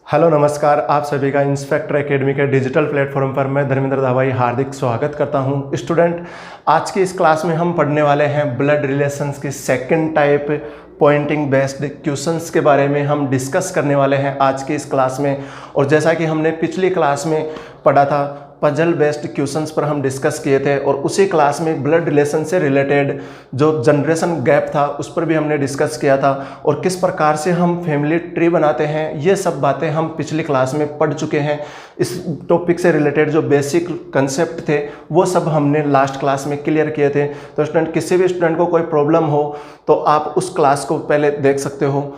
Hello नमस्कार, आप सभी का इंस्पेक्टर एकेडमी के डिजिटल प्लेटफॉर्म पर मैं धर्मेंद्र धावाई हार्दिक स्वागत करता हूं। स्टूडेंट, आज की इस क्लास में हम पढ़ने वाले हैं ब्लड रिलेशंस की second type pointing based questions के बारे में हम डिस्कस करने वाले हैं आज की इस क्लास में। और जैसा कि हमने पिछली क्लास में पढ़ा था, पजल बेस्ड क्वेश्चंस पर हम डिस्कस किए थे और उसी क्लास में ब्लड रिलेशन से रिलेटेड जो जनरेशन गैप था उस पर भी हमने डिस्कस किया था और किस प्रकार से हम फैमिली ट्री बनाते हैं, ये सब बातें हम पिछली क्लास में पढ़ चुके हैं। इस टॉपिक से रिलेटेड जो बेसिक कंसेप्ट थे वो सब हमने लास्ट क्लास में क्लियर किए थे। तो स्टूडेंट, किसी भी स्टूडेंट को कोई प्रॉब्लम हो तो आप उस क्लास को पहले देख सकते हो।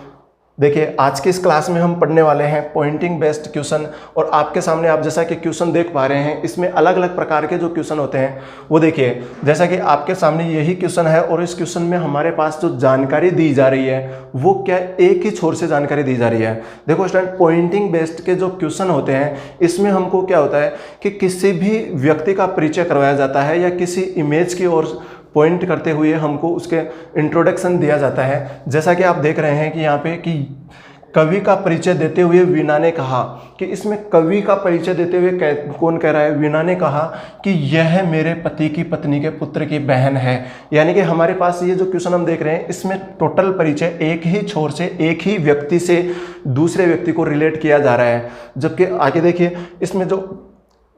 देखिए, आज की इस क्लास में हम पढ़ने वाले हैं पॉइंटिंग बेस्ड क्वेश्चन। और आपके सामने आप जैसा कि क्वेश्चन देख पा रहे हैं, इसमें अलग अलग प्रकार के जो क्वेश्चन होते हैं वो देखिए, जैसा कि आपके सामने यही क्वेश्चन है और इस क्वेश्चन में हमारे पास जो जानकारी दी जा रही है वो क्या एक ही छोर से जानकारी दी जा रही है। देखो स्टूडेंट, पॉइंटिंग बेस्ड के जो क्वेश्चन होते हैं इसमें हमको क्या होता है कि किसी भी व्यक्ति का परिचय करवाया जाता है या किसी इमेज की ओर पॉइंट करते हुए हमको उसके इंट्रोडक्शन दिया जाता है। जैसा कि आप देख रहे हैं कि यहाँ पे कि कवि का परिचय देते हुए वीणा ने कहा, कि इसमें कवि का परिचय देते हुए कौन कह रहा है? वीणा ने कहा कि यह मेरे पति की पत्नी के पुत्र की बहन है। यानी कि हमारे पास ये जो क्वेश्चन हम देख रहे हैं इसमें टोटल परिचय एक ही छोर से, एक ही व्यक्ति से दूसरे व्यक्ति को रिलेट किया जा रहा है। जबकि आगे देखिए, इसमें जो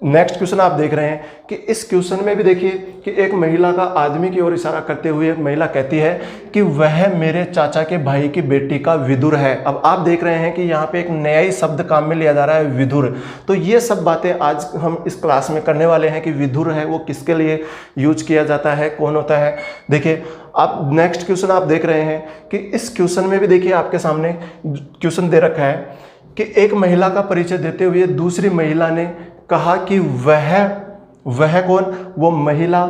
नेक्स्ट क्वेश्चन आप देख रहे हैं कि इस क्वेश्चन में भी देखिए कि एक महिला का आदमी की ओर इशारा करते हुए महिला कहती है कि वह मेरे चाचा के भाई की बेटी का विदुर है। अब आप देख रहे हैं कि यहाँ पे एक नया ही शब्द काम में लिया जा रहा है, विदुर। तो ये सब बातें आज हम इस क्लास में करने वाले हैं कि विदुर है वो किसके लिए यूज किया जाता है, कौन होता है। देखिए, आप नेक्स्ट क्वेश्चन आप देख रहे हैं कि इस क्वेश्चन में भी देखिए आपके सामने क्वेश्चन दे रखा है कि एक महिला का परिचय देते हुए दूसरी महिला ने कहा कि वह कौन? वो महिला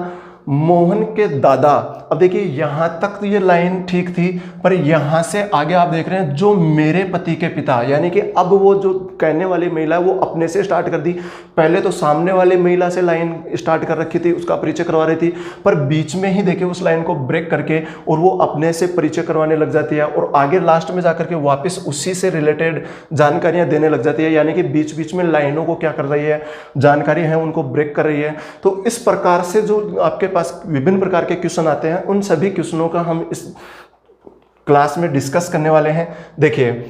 मोहन के दादा। अब देखिए, यहां तक तो ये लाइन ठीक थी, पर यहां से आगे आप देख रहे हैं जो मेरे पति के पिता, यानी कि अब वो जो कहने वाली महिला वो अपने से स्टार्ट कर दी। पहले तो सामने वाले महिला से लाइन स्टार्ट कर रखी थी, उसका परिचय करवा रही थी, पर बीच में ही देखिए उस लाइन को ब्रेक करके और वो अपने से परिचय करवाने लग जाती है और आगे लास्ट में जाकर के वापस उसी से रिलेटेड जानकारियां देने लग जाती है। यानी कि बीच बीच में लाइनों को क्या कर रही है, जानकारी है उनको ब्रेक कर रही है। तो इस प्रकार से जो आपके पास विभिन्न प्रकार के क्वेश्चन आते हैं, उन सभी क्वेश्चनों का हम इस क्लास में डिस्कस करने वाले हैं। देखिए,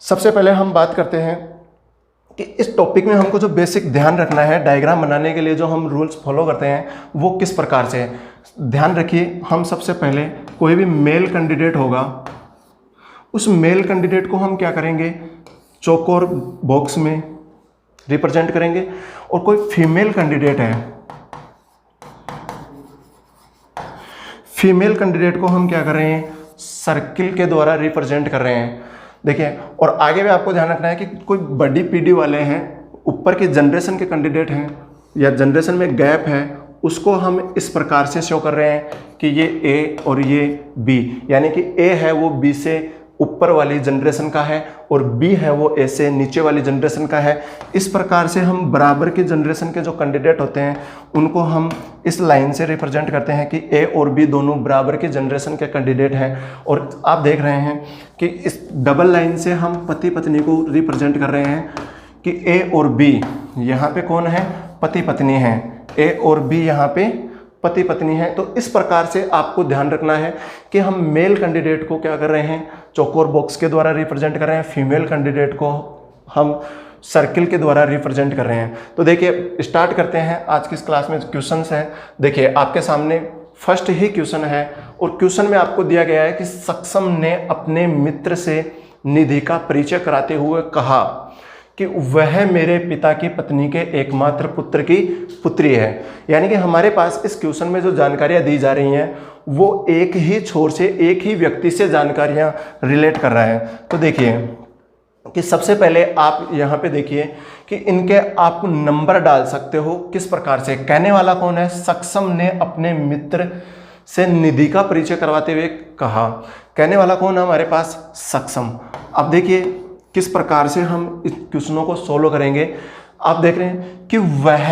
सबसे पहले हम बात करते हैं कि इस टॉपिक में हमको जो बेसिक ध्यान रखना है, डायग्राम बनाने के लिए जो हम रूल्स फॉलो करते हैं वो किस प्रकार से है। ध्यान रखिए, हम सबसे पहले कोई भी मेल कैंडिडेट होगा, उस मेल कैंडिडेट को हम क्या करेंगे, चौकोर बॉक्स में रिप्रेजेंट करेंगे। और कोई फीमेल कैंडिडेट है, फीमेल कैंडिडेट को हम क्या कर रहे हैं, सर्किल के द्वारा रिप्रेजेंट कर रहे हैं। देखिए, और आगे भी आपको ध्यान रखना है कि कोई बड़ी पीढ़ी वाले हैं, ऊपर के जनरेशन के कैंडिडेट हैं या जनरेशन में गैप है, उसको हम इस प्रकार से शो कर रहे हैं कि ये ए और ये बी, यानी कि ए है वो बी से ऊपर वाली जनरेशन का है और बी है वो ए से नीचे वाली जनरेशन का है। इस प्रकार से हम बराबर की जनरेशन के जो कैंडिडेट होते हैं उनको हम इस लाइन से रिप्रेजेंट करते हैं कि ए और बी दोनों बराबर की जनरेशन के कैंडिडेट हैं। और आप देख रहे हैं कि इस डबल लाइन से हम पति पत्नी को रिप्रेजेंट कर रहे हैं कि ए और बी यहाँ पे कौन है, पति पत्नी है। ए और बी यहाँ पे पति पत्नी है। तो इस प्रकार से आपको ध्यान रखना है कि हम मेल कैंडिडेट को क्या कर रहे हैं, चौकोर बॉक्स के द्वारा रिप्रेजेंट कर रहे हैं, फीमेल कैंडिडेट को हम सर्किल के द्वारा रिप्रेजेंट कर रहे हैं। तो देखिए, स्टार्ट करते हैं आज की इस क्लास में। क्वेश्चंस हैं, देखिए आपके सामने फर्स्ट ही क्वेश्चन है और क्वेश्चन में आपको दिया गया है कि सक्षम ने अपने मित्र से निधि का परिचय कराते हुए कहा कि वह मेरे पिता की पत्नी के एकमात्र पुत्र की पुत्री है। यानी कि हमारे पास इस क्वेश्चन में जो जानकारियां दी जा रही हैं वो एक ही छोर से, एक ही व्यक्ति से जानकारियां रिलेट कर रहा है। तो देखिए कि सबसे पहले आप यहाँ पे देखिए कि इनके आप नंबर डाल सकते हो। किस प्रकार से? कहने वाला कौन है? सक्षम ने अपने मित्र से निधि का परिचय करवाते हुए कहा। कहने वाला कौन है हमारे पास? सक्षम। अब देखिए किस प्रकार से हम इस क्वेश्चनों को सोल्व करेंगे। आप देख रहे हैं कि वह,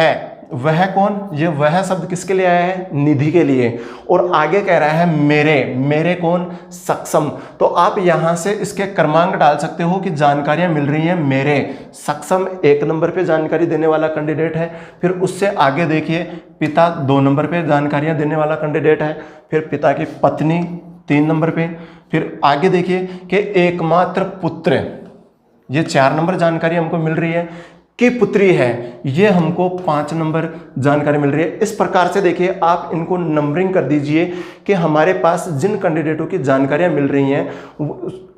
वह कौन, ये वह शब्द किसके लिए आया है, निधि के लिए। और आगे कह रहा है मेरे, मेरे कौन, सक्षम। तो आप यहां से इसके क्रमांक डाल सकते हो कि जानकारियां मिल रही हैं मेरे। सक्षम 1 नंबर पे जानकारी देने वाला कैंडिडेट है। फिर उससे आगे देखिए पिता 2 नंबर पे जानकारियां देने वाला कैंडिडेट है। फिर पिता की पत्नी 3 नंबर पे। फिर आगे देखिए कि एकमात्र पुत्र, ये 4 नंबर जानकारी हमको मिल रही है कि पुत्री है, ये हमको 5 नंबर जानकारी मिल रही है। इस प्रकार से देखिए आप इनको नंबरिंग कर दीजिए कि हमारे पास जिन कैंडिडेटों की जानकारियां मिल रही हैं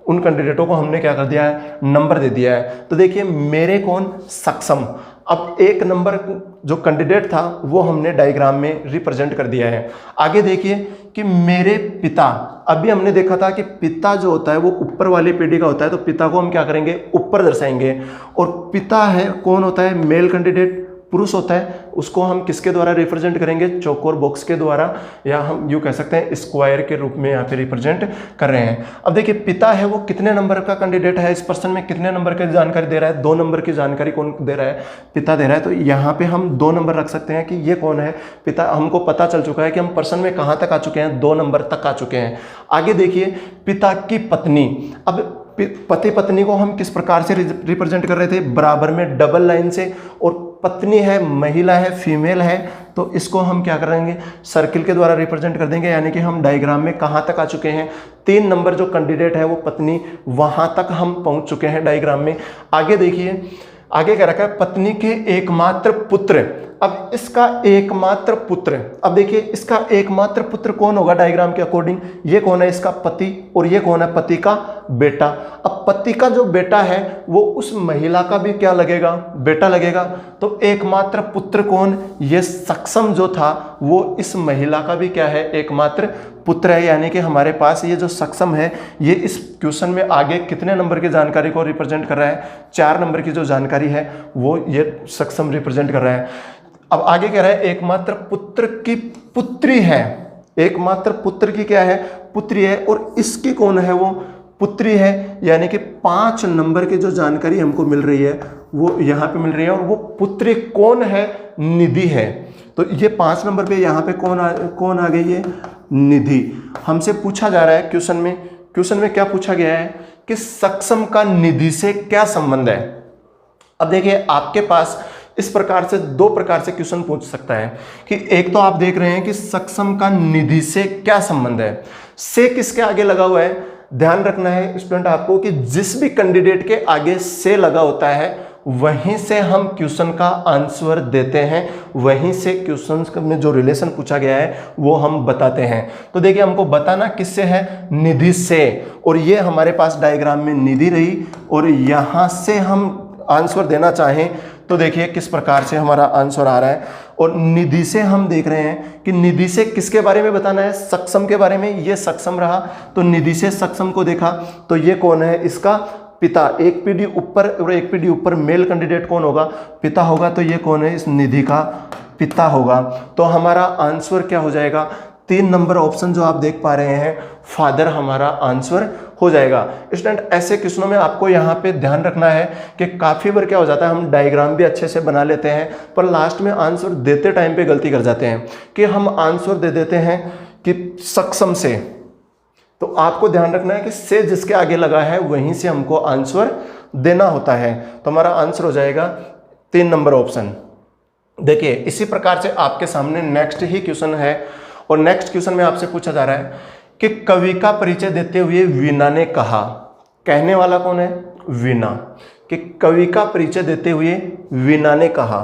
उन कैंडिडेटों को हमने क्या कर दिया है, नंबर दे दिया है। तो देखिए मेरे कौन, सक्षम। अब 1 नंबर जो कैंडिडेट था वो हमने डायग्राम में रिप्रेजेंट कर दिया है। आगे देखिए कि मेरे पिता, अभी हमने देखा था कि पिता जो होता है वो ऊपर वाली पीढ़ी का होता है, तो पिता को हम क्या करेंगे, ऊपर दर्शाएंगे। और पिता है कौन होता है, मेल कैंडिडेट, पुरुष होता है, उसको हम किसके द्वारा रिप्रेजेंट करेंगे, चौकोर बॉक्स के द्वारा, या हम यूँ कह सकते हैं स्क्वायर के रूप में यहाँ पे रिप्रेजेंट कर रहे हैं। अब देखिए पिता है वो कितने नंबर का कैंडिडेट है, इस पर्सन में कितने नंबर की जानकारी दे रहा है, 2 नंबर की जानकारी कौन दे रहा है, पिता दे रहा है। तो यहाँ पे हम 2 नंबर रख सकते हैं कि ये कौन है, पिता। हमको पता चल चुका है कि हम पर्सन में कहाँ तक आ चुके हैं, 2 नंबर तक आ चुके हैं। आगे देखिए पिता की पत्नी। अब पति पत्नी को हम किस प्रकार से रिप्रेजेंट कर रहे थे, बराबर में डबल लाइन से। और पत्नी है, महिला है, फीमेल है, तो इसको हम क्या करेंगे, सर्किल के द्वारा रिप्रेजेंट कर देंगे। यानी कि हम डायग्राम में कहाँ तक आ चुके हैं, 3 नंबर जो कैंडिडेट है वो पत्नी, वहां तक हम पहुंच चुके हैं डायग्राम में। आगे देखिए, आगे क्या रखा है, पत्नी के एकमात्र पुत्र। अब इसका एकमात्र पुत्र, अब देखिए इसका एकमात्र पुत्र कौन होगा डायग्राम के अकॉर्डिंग, ये कौन है, इसका पति, और ये कौन है, पति का बेटा। अब पति का जो बेटा है वो उस महिला का भी क्या लगेगा, बेटा लगेगा। तो एकमात्र पुत्र कौन, ये सक्षम जो था वो इस महिला का भी क्या है, एकमात्र पुत्र है। यानी कि हमारे पास ये जो सक्षम है ये इस क्वेश्चन में आगे कितने नंबर की जानकारी को रिप्रेजेंट कर रहा है, 4 नंबर की जो जानकारी है वो ये सक्षम रिप्रेजेंट कर रहा है। अब आगे कह रहा है एकमात्र पुत्र की पुत्री है, एकमात्र पुत्र की क्या है, पुत्री है, और इसकी कौन है, वो पुत्री है। यानी कि 5 नंबर की जो जानकारी हमको मिल रही है वो यहाँ पे मिल रही है, और वो पुत्री कौन है, निधि है। तो ये 5 नंबर पे यहाँ पे कौन आ गई है, निधि। हमसे पूछा जा रहा है क्वेश्चन में क्या पूछा गया है कि सक्षम का निधि से क्या संबंध है। अब देखिए आपके पास इस प्रकार से 2 प्रकार से क्वेश्चन पूछ सकता है कि एक तो आप देख रहे हैं कि सक्षम का निधि से क्या संबंध है, से किसके आगे लगा हुआ है। ध्यान रखना है स्टूडेंट आपको कि जिस भी कैंडिडेट के आगे से लगा होता है वहीं से हम क्वेश्चन का आंसर देते हैं, वहीं से क्वेश्चन में जो रिलेशन पूछा गया है वो हम बताते हैं। तो देखिए हमको बताना किससे है, निधि से, और ये हमारे पास डायग्राम में निधि रही, और यहाँ से हम आंसर देना चाहें तो देखिए किस प्रकार से हमारा आंसर आ रहा है। और निधि से हम देख रहे हैं कि निधि से किसके बारे में बताना है, सक्षम के बारे में। ये सक्षम रहा तो निधि से सक्षम को देखा तो ये कौन है, इसका पिता। एक पीढ़ी ऊपर और एक पीढ़ी ऊपर मेल कैंडिडेट कौन होगा, पिता होगा। तो ये कौन है, इस निधि का पिता होगा। तो हमारा आंसर क्या हो जाएगा, 3 नंबर ऑप्शन जो आप देख पा रहे हैं, फादर हमारा आंसर हो जाएगा। स्टूडेंट ऐसे क्वेश्चनों में आपको यहाँ पे ध्यान रखना है कि काफ़ी बार क्या हो जाता है, हम डायग्राम भी अच्छे से बना लेते हैं पर लास्ट में आंसर देते टाइम पे गलती कर जाते हैं कि हम आंसर दे देते हैं कि सक्षम से। तो आपको ध्यान रखना है कि से जिसके आगे लगा है वहीं से हमको आंसर देना होता है। तो हमारा आंसर हो जाएगा 3 नंबर ऑप्शन। देखिए इसी प्रकार से आपके सामने नेक्स्ट ही क्वेश्चन है, और नेक्स्ट क्वेश्चन में आपसे पूछा जा रहा है कि कवि का परिचय देते हुए वीणा ने कहा। कहने वाला कौन है, वीणा। कि कवि का परिचय देते हुए वीणा ने कहा।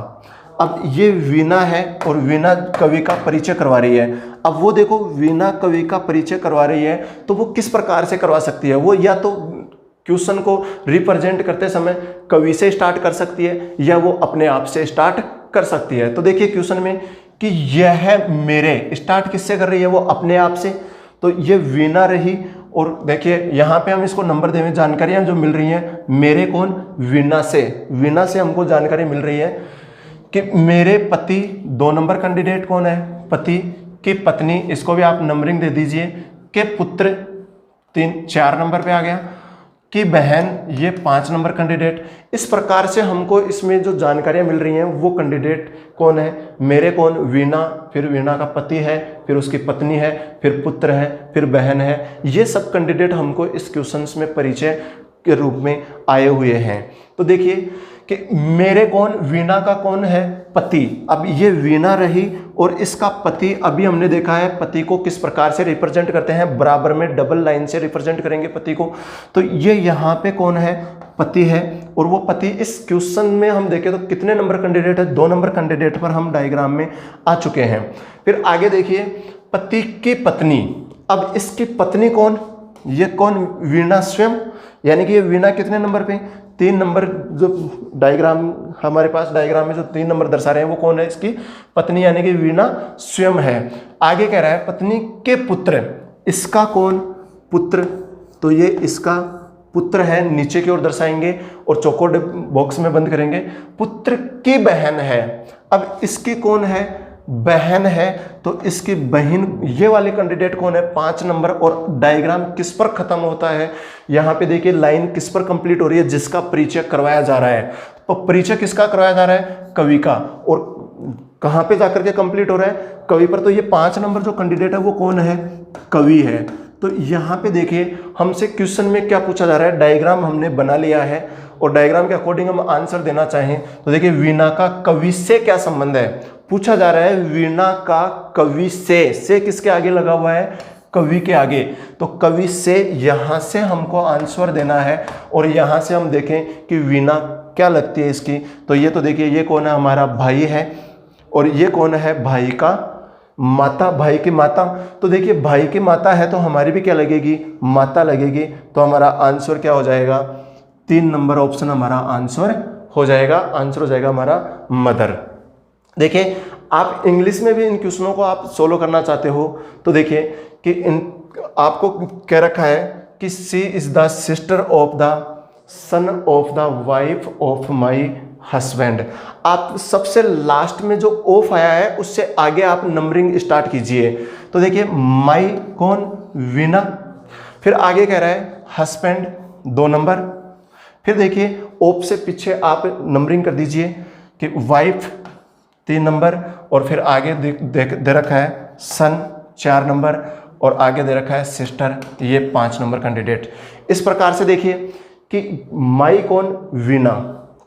अब ये वीणा है और वीणा कवि का परिचय करवा रही है। अब वो देखो वीणा कवि का परिचय करवा रही है तो वो किस प्रकार से करवा सकती है, वो या तो क्वेश्चन को रिप्रेजेंट करते समय कवि से स्टार्ट कर सकती है या वो अपने आप से स्टार्ट कर सकती है। तो देखिए क्वेश्चन में कि यह मेरे, स्टार्ट किससे कर रही है, वो अपने आप से। तो ये वीणा रही, और देखिए यहाँ पे हम इसको नंबर देंगे, जानकारियाँ जो मिल रही हैं मेरे कौन, वीणा से। वीणा से हमको जानकारी मिल रही है कि मेरे पति, 2 नंबर कैंडिडेट कौन है, पति की पत्नी, इसको भी आप नंबरिंग दे दीजिए, के पुत्र 4 नंबर पे आ गया, की बहन, ये 5 नंबर कैंडिडेट। इस प्रकार से हमको इसमें जो जानकारियां मिल रही हैं वो कैंडिडेट कौन है, मेरे कौन, वीणा, फिर वीणा का पति है, फिर उसकी पत्नी है, फिर पुत्र है, फिर बहन है। ये सब कैंडिडेट हमको इस क्वेश्चंस में परिचय के रूप में आए हुए हैं। तो देखिए कि मेरे कौन, वीणा का कौन है, पति। अब ये वीणा रही और इसका पति, अभी हमने देखा है पति को किस प्रकार से रिप्रेजेंट करते हैं, बराबर में डबल लाइन से रिप्रेजेंट करेंगे पति को। तो ये यहाँ पे कौन है, पति है। और वो पति इस क्वेश्चन में हम देखें तो कितने नंबर कैंडिडेट है, 2 नंबर कैंडिडेट पर हम डायग्राम में आ चुके हैं। फिर आगे देखिए पति की पत्नी। अब इसकी पत्नी कौन, ये कौन, वीणा स्वयं, यानी कि ये वीणा कितने नंबर पे, 3 नंबर। जो डायग्राम हमारे पास, डायग्राम में जो 3 नंबर दर्शा रहे हैं वो कौन है, इसकी पत्नी यानी कि वीणा स्वयं है। आगे कह रहा है पत्नी के पुत्र, इसका कौन, पुत्र, तो ये इसका पुत्र है, नीचे की ओर दर्शाएंगे और चौकोर बॉक्स में बंद करेंगे। पुत्र की बहन है, अब इसकी कौन है, बहन है, तो इसकी बहन, ये वाले कैंडिडेट कौन है, 5 नंबर। और डायग्राम किस पर खत्म होता है, यहाँ पे देखिए लाइन किस पर कंप्लीट हो रही है, जिसका परिचय करवाया जा रहा है। तो परिचय किसका करवाया जा रहा है, कवि का। और कहाँ पे जाकर के कंप्लीट हो रहा है, कवि पर। तो ये 5 नंबर जो कैंडिडेट है वो कौन है, कवि है। तो यहाँ पे देखिए हमसे क्वेश्चन में क्या पूछा जा रहा है, डायग्राम हमने बना लिया है और डायग्राम के अकॉर्डिंग हम आंसर देना चाहें तो देखिए वीणा का कवि से क्या संबंध है, पूछा जा रहा है वीणा का कवि से किसके आगे लगा हुआ है, कवि के आगे। तो कवि से, यहां से हमको आंसर देना है और यहां से हम देखें कि वीणा क्या लगती है इसकी। तो ये तो देखिए ये कौन है, हमारा भाई है, और ये कौन है, भाई का माता, भाई की माता। तो देखिए भाई की माता है तो हमारी भी क्या लगेगी, माता लगेगी। तो हमारा आंसर क्या हो जाएगा, 3 नंबर ऑप्शन हमारा आंसर हो जाएगा। आंसर हो जाएगा हमारा मदर। देखिए आप इंग्लिश में भी इन क्वेश्चनों को आप सोल्व करना चाहते हो तो देखिए कि आपको कह रखा है कि she is the sister of the son of the wife of my husband. आप सबसे लास्ट में जो ऑफ आया है उससे आगे आप नंबरिंग स्टार्ट कीजिए। तो देखिए माई कौन, वीणा, फिर आगे कह रहा है हस्बैंड 2 नंबर, फिर देखिए ऑफ से पीछे आप नंबरिंग कर दीजिए कि वाइफ 3 नंबर, और फिर आगे दे रखा है सन 4 नंबर, और आगे दे रखा है सिस्टर, ये 5 नंबर कैंडिडेट। इस प्रकार से देखिए कि माई कौन, वीणा,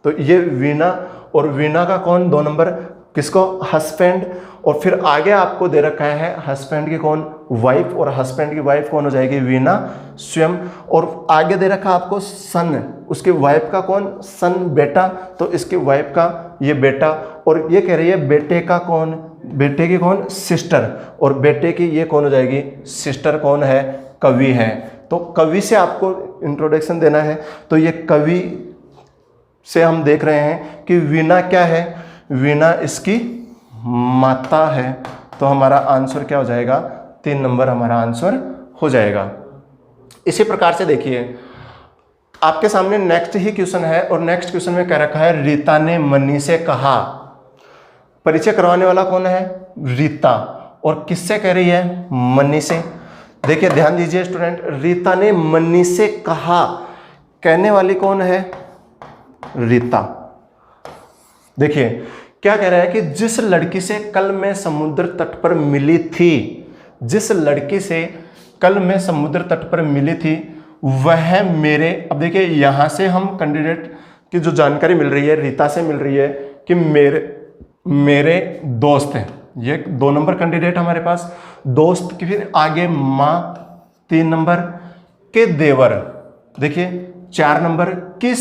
तो ये वीणा, और वीणा का कौन 2 नंबर, किसको, हस्बैंड, और फिर आगे आपको दे रखा है हस्बैंड की कौन, वाइफ, और हस्बैंड की वाइफ कौन हो जाएगी, वीणा स्वयं, और आगे दे रखा आपको सन, उसके वाइफ का कौन, सन बेटा, तो इसकी वाइफ का ये बेटा, और ये कह रही है बेटे का कौन, बेटे की कौन, सिस्टर, और बेटे की ये कौन हो जाएगी, सिस्टर कौन है, कवि है। तो कवि से आपको इंट्रोडक्शन देना है। तो ये कवि से हम देख रहे हैं कि वीणा क्या है, वीणा इसकी माता है। तो हमारा आंसर क्या हो जाएगा, 3 नंबर हमारा आंसर हो जाएगा। इसी प्रकार से देखिए आपके सामने नेक्स्ट ही क्वेश्चन है, और नेक्स्ट क्वेश्चन में कह रखा है रीता ने मनी से कहा। परिचय करवाने वाला कौन है, रीता, और किससे कह रही है, मनी से। देखिए ध्यान दीजिए स्टूडेंट, रीता ने मनी से कहा, कहने वाली कौन है, रीता। देखिए क्या कह रहा है कि जिस लड़की से कल मैं समुद्र तट पर मिली थी, जिस लड़की से कल मैं समुद्र तट पर मिली थी वह मेरे, अब देखिए यहां से हम कैंडिडेट की जो जानकारी मिल रही है रीता से मिल रही है कि मेरे दोस्त हैं, ये 2 नंबर कैंडिडेट हमारे पास, दोस्त की, फिर आगे माँ 3 नंबर, के देवर, देखिए 4 नंबर, की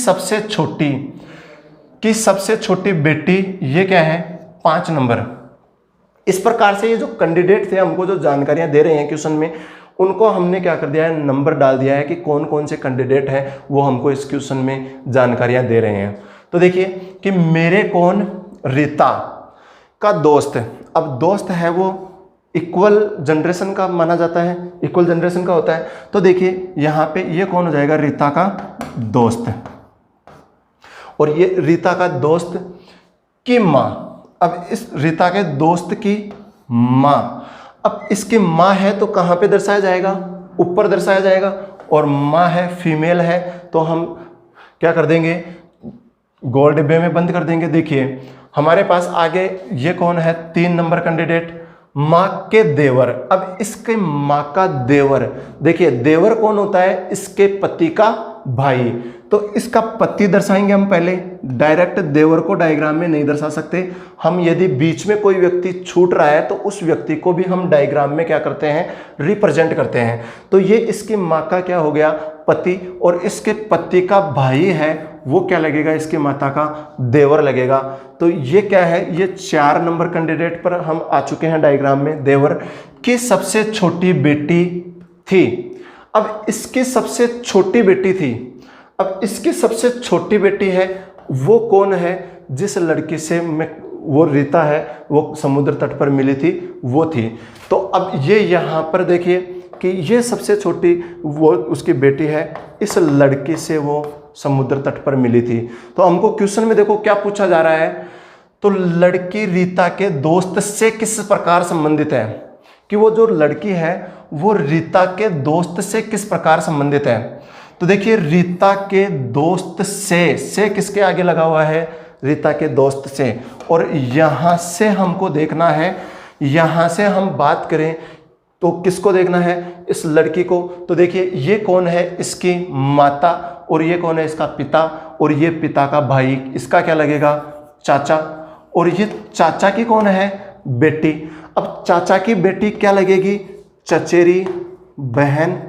सबसे छोटी बेटी, ये क्या है, 5 नंबर। इस प्रकार से ये जो कैंडिडेट थे हमको जो जानकारियां दे रहे हैं क्वेश्चन में, उनको हमने क्या कर दिया है, नंबर डाल दिया है कि कौन कौन से कैंडिडेट हैं वो हमको इस क्वेश्चन में जानकारियां दे रहे हैं। तो देखिए कि मेरे कौन, रीता का दोस्त, अब दोस्त है वो इक्वल जनरेशन का माना जाता है, इक्वल जनरेशन का होता है। तो देखिए यहाँ पे ये कौन हो जाएगा, रीता का दोस्त, और ये रीता का दोस्त की माँ। अब इस रीता के दोस्त की माँ, अब इसकी माँ है तो कहाँ पे दर्शाया जाएगा, ऊपर दर्शाया जाएगा, और माँ है, फीमेल है, तो हम क्या कर देंगे, गोल डिब्बे में बंद कर देंगे। देखिए हमारे पास आगे ये कौन है, 3 नंबर कैंडिडेट, माँ के देवर। अब इसके माँ का देवर, देखिए देवर कौन होता है, इसके पति का भाई, तो इसका पति दर्शाएंगे हम पहले। डायरेक्ट देवर को डायग्राम में नहीं दर्शा सकते हम, यदि बीच में कोई व्यक्ति छूट रहा है तो उस व्यक्ति को भी हम डायग्राम में क्या करते हैं, रिप्रेजेंट करते हैं। तो ये इसकी माँ का क्या हो गया, पति, और इसके पति का भाई है वो क्या लगेगा, इसकी माता का देवर लगेगा। तो ये क्या है, ये 4 नंबर कैंडिडेट पर हम आ चुके हैं डायग्राम में। देवर की सबसे छोटी बेटी थी, अब इसकी सबसे छोटी बेटी थी, अब इसकी सबसे छोटी बेटी है वो कौन है, जिस लड़की से वो रीता है वो समुद्र तट पर मिली थी, वो थी। तो अब ये यहाँ पर देखिए कि ये सबसे छोटी वो उसकी बेटी है, इस लड़की से वो समुद्र तट पर मिली थी। तो हमको क्वेश्चन में देखो क्या पूछा जा रहा है, तो लड़की रीता के दोस्त से किस प्रकार संबंधित है, कि वो जो लड़की है वो रीता के दोस्त से किस प्रकार संबंधित है। तो देखिए रीता के दोस्त से किसके आगे लगा हुआ है, रीता के दोस्त से, और यहाँ से हमको देखना है, यहाँ से हम बात करें तो किसको देखना है, इस लड़की को। तो देखिए ये कौन है, इसकी माता, और ये कौन है, इसका पिता, और ये पिता का भाई, इसका क्या लगेगा, चाचा, और ये चाचा की कौन है, बेटी। अब चाचा की बेटी क्या लगेगी, चचेरी बहन,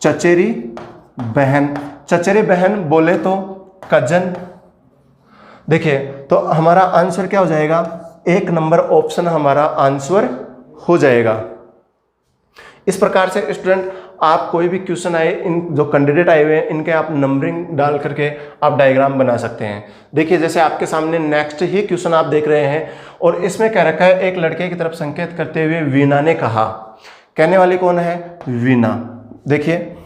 चचेरी बहन, चचेरी बहन बोले तो कजन। देखिए तो हमारा आंसर क्या हो जाएगा, 1 नंबर ऑप्शन हमारा आंसर हो जाएगा। इस प्रकार से स्टूडेंट आप कोई भी क्वेश्चन आए, इन जो कैंडिडेट आए हुए हैं इनके आप नंबरिंग डाल करके आप डायग्राम बना सकते हैं। देखिए जैसे आपके सामने नेक्स्ट ही क्वेश्चन आप देख रहे हैं, और इसमें क्या रखा है, एक लड़के की तरफ संकेत करते हुए वीना ने कहा, कहने वाली कौन है, वीना। देखिए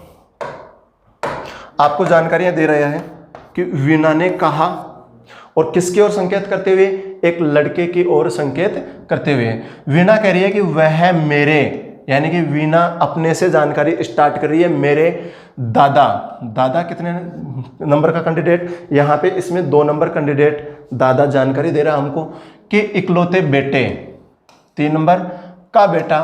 आपको जानकारियां दे रहे हैं कि वीना ने कहा, और किसकी ओर संकेत करते हुए, एक लड़के की ओर संकेत करते हुए। वीना कह रही है कि वह मेरे, यानी कि वीना अपने से जानकारी स्टार्ट कर रही है, मेरे दादा, दादा कितने नंबर का कैंडिडेट, यहाँ पे इसमें 2 नंबर कैंडिडेट दादा जानकारी दे रहा है हमको कि इकलौते बेटे 3 नंबर का बेटा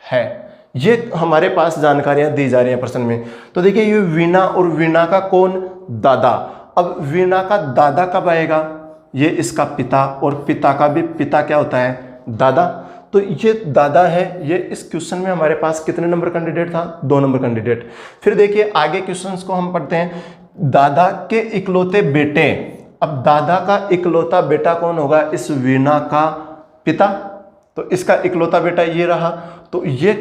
है। ये हमारे पास जानकारियां दी जा रही हैं प्रश्न में। तो देखिए ये वीना, और वीना का कौन, दादा। अब वीना का दादा कब आएगा, ये इसका पिता, और पिता का भी पिता क्या होता है, दादा। तो ये दादा है, ये इस क्वेश्चन में हमारे पास कितने नंबर कैंडिडेट था, 2 नंबर कैंडिडेट। फिर देखिए आगे क्वेश्चंस को हम पढ़ते हैं, दादा के इकलौते बेटे। अब दादा का इकलौता बेटा कौन होगा, इस वीना का पिता, तो इसका इकलौता बेटा ये रहा। तो ये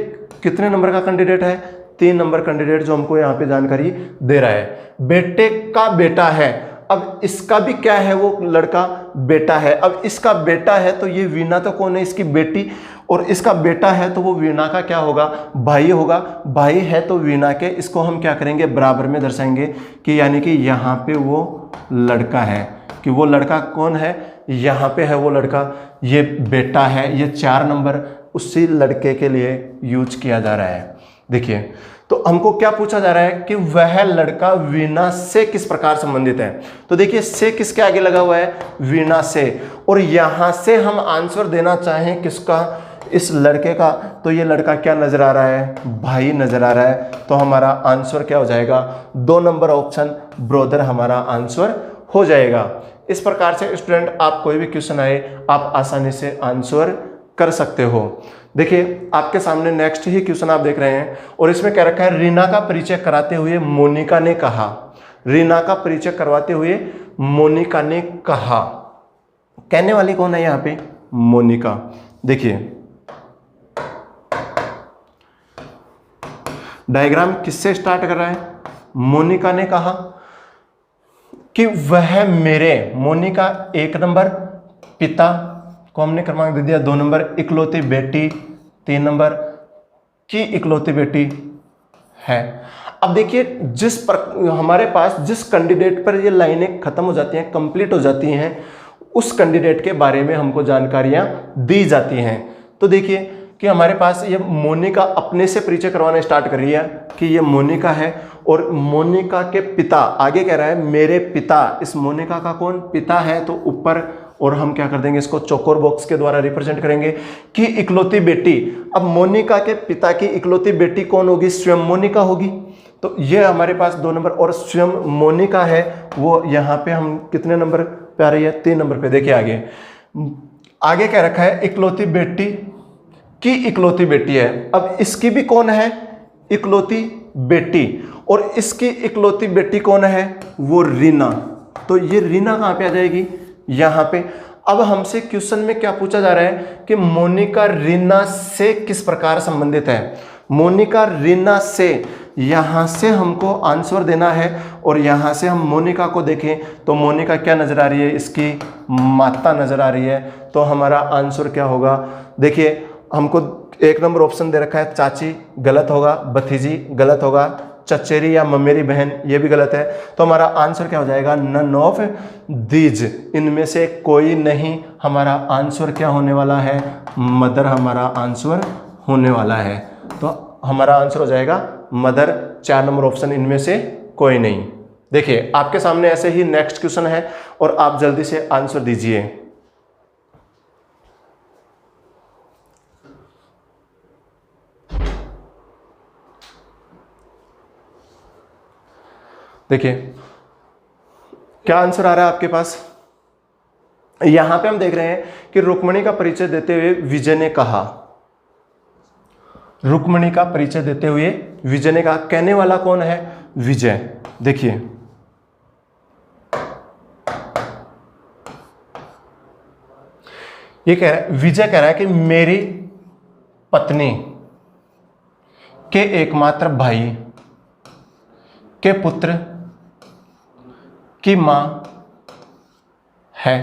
कितने नंबर का कैंडिडेट है, 3 नंबर कैंडिडेट जो हमको यहाँ पे जानकारी दे रहा है। बेटे का बेटा है, अब इसका भी क्या है, वो लड़का बेटा है। अब इसका बेटा है तो ये वीना तो कौन है, इसकी बेटी, और इसका बेटा है तो वो वीना का क्या होगा, भाई होगा। भाई है तो वीना के, इसको हम क्या करेंगे, बराबर में दर्शाएंगे कि यानी कि यहाँ पे वो लड़का है, कि वो लड़का कौन है, यहाँ पे है वो लड़का, ये बेटा है। ये 4 नंबर उसी लड़के के लिए यूज किया जा रहा है। देखिए तो हमको क्या पूछा जा रहा है कि वह लड़का वीना से किस प्रकार संबंधित है। तो देखिए से किसके आगे लगा हुआ है, वीना से, और यहां से हम आंसर देना चाहें किसका, इस लड़के का, तो ये लड़का क्या नजर आ रहा है, भाई नजर आ रहा है। तो हमारा आंसर क्या हो जाएगा, 2 नंबर ऑप्शन ब्रदर हमारा आंसर हो जाएगा। इस प्रकार से स्टूडेंट आप कोई भी क्वेश्चन आए आप आसानी से आंसर कर सकते हो। देखिए आपके सामने नेक्स्ट ही क्वेश्चन आप देख रहे हैं, और इसमें क्या रखा है, रीना का परिचय कराते हुए मोनिका ने कहा। रीना का परिचय करवाते हुए मोनिका ने कहा, कहने वाली कौन है यहाँ पे, मोनिका। देखिए डायग्राम किससे स्टार्ट कर रहा है, मोनिका ने कहा कि वह मेरे, मोनिका 1 नंबर, पिता को हमने क्रमांक दे दिया 2 नंबर, इकलौती बेटी 3 नंबर की इकलौती बेटी है। अब देखिए जिस पर हमारे पास जिस कैंडिडेट पर ये लाइनें खत्म हो जाती हैं, कंप्लीट हो जाती हैं, उस कैंडिडेट के बारे में हमको जानकारियां दी जाती हैं। तो देखिए कि हमारे पास ये मोनिका अपने से परिचय करवाना स्टार्ट कर रही है कि ये मोनिका है और मोनिका के पिता, आगे कह रहा है मेरे पिता, इस मोनिका का कौन पिता है, तो ऊपर और हम क्या कर देंगे इसको चौकोर बॉक्स के द्वारा रिप्रेजेंट करेंगे कि इकलौती बेटी। अब मोनिका के पिता की इकलौती बेटी कौन होगी, स्वयं मोनिका होगी। तो ये हमारे पास 2 नंबर, और स्वयं मोनिका है वो यहाँ पे हम कितने नंबर पे आ रही है, 3 नंबर पे। देखिए आगे क्या रखा है, इकलौती बेटी की इकलौती बेटी है। अब इसकी भी कौन है, इकलौती बेटी, और इसकी इकलौती बेटी कौन है, वो रीना। तो ये रीना कहाँ पे आ जाएगी, यहाँ पे। अब हमसे क्वेश्चन में क्या पूछा जा रहा है कि मोनिका रीना से किस प्रकार संबंधित है। मोनिका रीना से, यहाँ से हमको आंसर देना है, और यहाँ से हम मोनिका को देखें तो मोनिका क्या नजर आ रही है, इसकी माता नजर आ रही है। तो हमारा आंसर क्या होगा, देखिए हमको 1 नंबर ऑप्शन दे रखा है, चाची गलत होगा, भतीजी गलत होगा, चचेरी या ममेरी बहन ये भी गलत है। तो हमारा आंसर क्या हो जाएगा, नन ऑफ दीज, इनमें से कोई नहीं। हमारा आंसर क्या होने वाला है, मदर हमारा आंसर होने वाला है। तो हमारा आंसर हो जाएगा मदर, 4 नंबर ऑप्शन इनमें से कोई नहीं। देखिए आपके सामने ऐसे ही नेक्स्ट क्वेश्चन है और आप जल्दी से आंसर दीजिए। देखिए क्या आंसर आ रहा है आपके पास। यहां पे हम देख रहे हैं कि रुक्मिणी का परिचय देते हुए विजय ने कहा, रुक्मिणी का परिचय देते हुए विजय ने कहा, कहने वाला कौन है, विजय। देखिए ये कह रहा है, विजय कह रहा है कि मेरी पत्नी के एकमात्र भाई के पुत्र की मां है।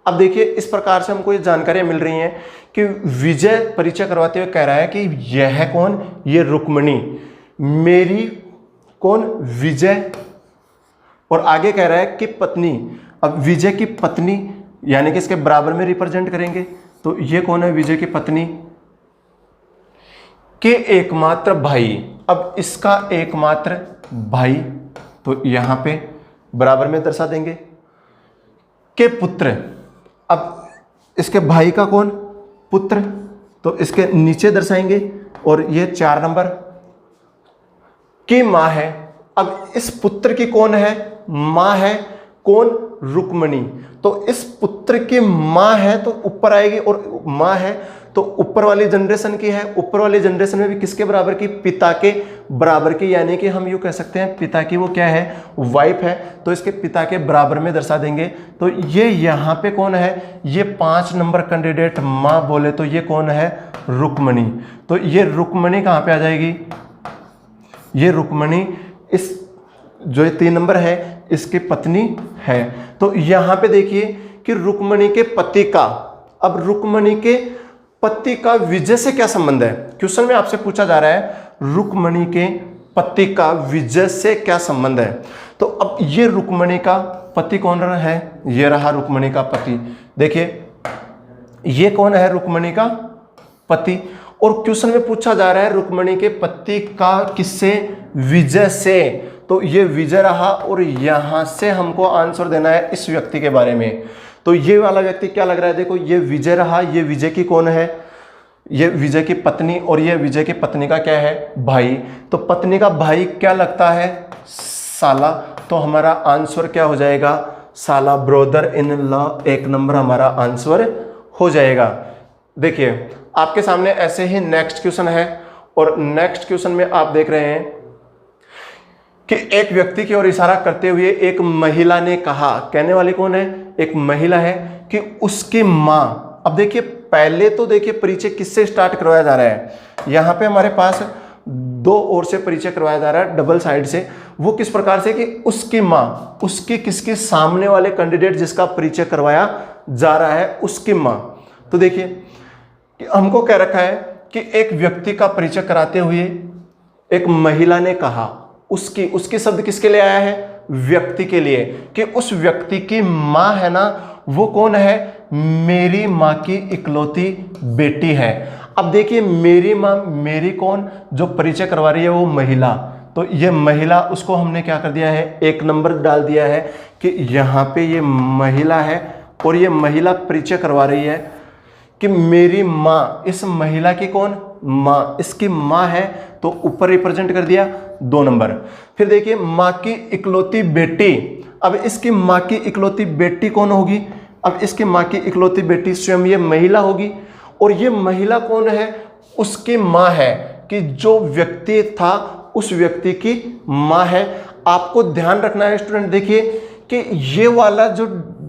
अब देखिए इस प्रकार से हमको ये जानकारियां मिल रही हैं कि विजय परिचय करवाते हुए कह रहा है कि यह कौन, ये रुक्मिणी मेरी कौन, विजय, और आगे कह रहा है कि पत्नी। अब विजय की पत्नी यानी कि इसके बराबर में रिप्रेजेंट करेंगे, तो ये कौन है, विजय की पत्नी के एकमात्र भाई। अब इसका एकमात्र भाई, तो यहां पे बराबर में दर्शा देंगे के पुत्र। अब इसके भाई का कौन, पुत्र, तो इसके नीचे दर्शाएंगे, और ये 4 नंबर की मां है। अब इस पुत्र की कौन है, मां है, कौन, रुक्मिणी। तो इस पुत्र की मां है तो ऊपर आएगी, और मां है तो ऊपर वाली जनरेशन की है। ऊपर वाली जनरेशन में भी किसके बराबर की, पिता के बराबर की, यानी कि हम यूं कह सकते हैं पिता की वो क्या है, वाइफ है। तो इसके पिता के बराबर में दर्शा देंगे। तो ये यहाँ पे कौन है, ये 5 नंबर कैंडिडेट मां बोले तो ये कौन है, रुक्मिणी। तो ये रुक्मिणी कहाँ पे आ जाएगी, ये रुक्मिणी इस जो 3 नंबर है इसकी पत्नी है। तो यहाँ पे देखिए कि रुक्मिणी के पति का, अब रुक्मिणी के पति का विजय से क्या संबंध है। क्वेश्चन में आपसे पूछा जा रहा है रुक्मिणी के पति का विजय से क्या संबंध है। तो अब ये रुक्मिणी का पति कौन है, ये रहा रुक्मिणी का पति। देखिए ये कौन है, रुक्मिणी का पति, और क्वेश्चन में पूछा जा रहा है रुक्मिणी के पति का किससे, विजय से। तो ये विजय रहा, और यहां से हमको आंसर देना है इस व्यक्ति के बारे में। तो ये वाला व्यक्ति क्या लग रहा है, देखो ये विजय रहा, ये विजय की कौन है, ये विजय की पत्नी, और ये विजय की पत्नी का क्या है, भाई। तो पत्नी का भाई क्या लगता है, साला। तो हमारा आंसर क्या हो जाएगा, साला, ब्रदर इन लॉ। 1 नंबर हमारा आंसर हो जाएगा। देखिए आपके सामने ऐसे ही नेक्स्ट क्वेश्चन है, और नेक्स्ट क्वेश्चन में आप देख रहे हैं कि एक व्यक्ति की ओर इशारा करते हुए एक महिला ने कहा, कहने वाली कौन है, एक महिला है, कि उसकी मां। अब देखिए पहले तो देखिए परिचय किससे स्टार्ट करवाया जा रहा है, यहां पे हमारे पास 2 ओर से परिचय करवाया जा रहा है, डबल साइड से। वो किस प्रकार से कि उसकी मां, उसकी किसके, सामने वाले कैंडिडेट जिसका परिचय करवाया जा रहा है उसकी मां। तो देखिए कि हमको कह रखा है कि एक व्यक्ति का परिचय कराते हुए एक महिला ने कहा, उसकी शब्द किसके लिए आया है, व्यक्ति के लिए, कि उस व्यक्ति की मां है ना, वो कौन है, मेरी मां की इकलौती बेटी है। अब देखिए मेरी माँ, मेरी कौन, जो परिचय करवा रही है वो महिला, तो ये महिला, उसको हमने क्या कर दिया है, 1 नंबर डाल दिया है कि यहाँ पे ये महिला है और ये महिला परिचय करवा रही है कि मेरी माँ, इस महिला की कौन, माँ, इसकी माँ है, तो ऊपर रिप्रेजेंट कर दिया 2 नंबर। फिर देखिए माँ की इकलौती बेटी, अब इसकी माँ की इकलौती बेटी कौन होगी, अब इसकी माँ की इकलौती बेटी स्वयं ये महिला होगी, और ये महिला कौन है, उसकी माँ है, कि जो व्यक्ति था उस व्यक्ति की माँ है। आपको ध्यान रखना है स्टूडेंट, देखिए कि ये वाला जो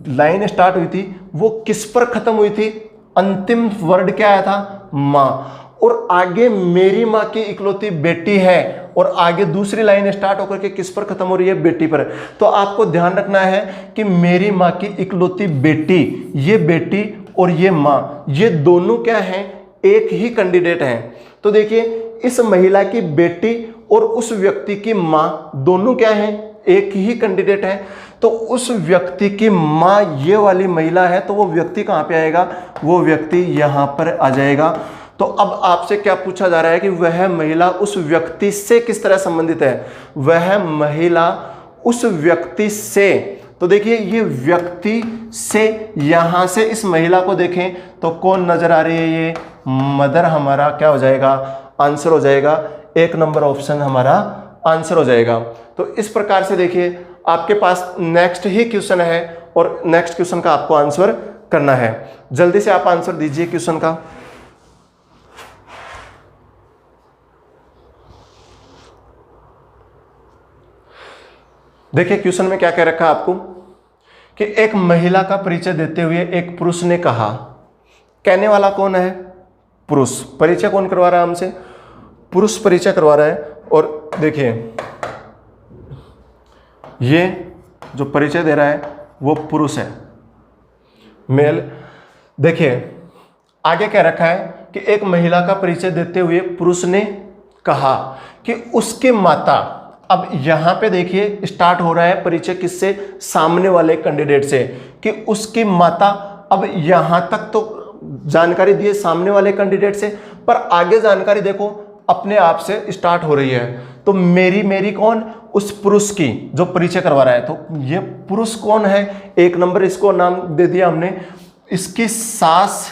लाइन स्टार्ट हुई थी वो किस पर खत्म हुई थी, अंतिम वर्ड क्या आया था, माँ, और आगे मेरी माँ की इकलौती बेटी है, और आगे दूसरी लाइन स्टार्ट होकर के किस पर खत्म हो रही है, बेटी पर। तो आपको ध्यान रखना है कि मेरी माँ की इकलौती बेटी, ये बेटी और ये माँ, ये दोनों क्या हैं, एक ही कैंडिडेट हैं। तो देखिए इस महिला की बेटी और उस व्यक्ति की माँ दोनों क्या हैं, एक ही कैंडिडेट हैं। तो उस व्यक्ति की माँ ये वाली महिला है, तो वो व्यक्ति कहाँ पे आएगा, वो व्यक्ति यहाँ पर आ जाएगा। तो अब आपसे क्या पूछा जा रहा है कि वह महिला उस व्यक्ति से किस तरह संबंधित है, वह महिला उस व्यक्ति से, तो देखिए ये व्यक्ति से, यहां से इस महिला को देखें तो कौन नजर आ रही है, ये मदर हमारा क्या हो जाएगा, आंसर हो जाएगा, 1 नंबर ऑप्शन हमारा आंसर हो जाएगा। तो इस प्रकार से देखिए आपके पास नेक्स्ट ही क्वेश्चन है और नेक्स्ट क्वेश्चन का आपको आंसर करना है। जल्दी से आप आंसर दीजिए क्वेश्चन का। देखिए क्वेश्चन में क्या कह रखा है आपको कि एक महिला का परिचय देते हुए एक पुरुष ने कहा, कहने वाला कौन है, पुरुष, परिचय कौन करवा रहा है हमसे, पुरुष परिचय करवा रहा है। और देखिए ये जो परिचय दे रहा है वो पुरुष है, मेल। देखिए आगे कह रखा है कि एक महिला का परिचय देते हुए पुरुष ने कहा कि उसके माता, अब यहां पे देखिए स्टार्ट हो रहा है परिचय किससे, सामने वाले कैंडिडेट से, कि उसकी माता। अब यहां तक तो जानकारी दी है सामने वाले कैंडिडेट से, पर आगे जानकारी देखो अपने आप से स्टार्ट हो रही है। तो मेरी कौन, उस पुरुष की जो परिचय करवा रहा है। तो ये पुरुष कौन है, 1 नंबर इसको नाम दे दिया हमने, इसकी सास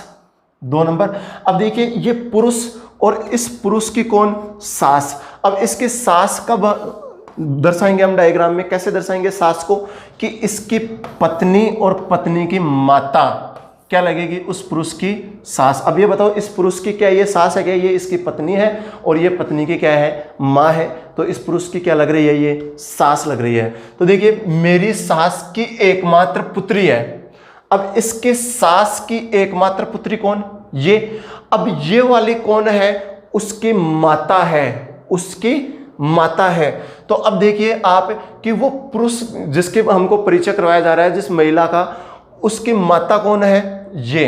2 नंबर। अब देखिए ये पुरुष और इस पुरुष की कौन, सास। अब इसकी सास कब दर्शाएंगे हम डायग्राम में, कैसे दर्शाएंगे सास को, कि इसकी पत्नी और पत्नी की माता क्या लगेगी, उस पुरुष की सास। अब ये बताओ इस पुरुष की क्या ये सास है क्या, ये इसकी पत्नी है, और ये पत्नी की क्या है, माँ है। तो इस पुरुष की क्या लग रही है, ये सास लग रही है। तो देखिए मेरी सास की एकमात्र पुत्री है, अब इसके सास की एकमात्र पुत्री कौन, ये। अब ये वाली कौन है, उसकी माता है, उसकी माता है। तो अब देखिए आप कि वो पुरुष जिसके हमको परिचय करवाया जा रहा है, जिस महिला का, उसकी माता कौन है, ये।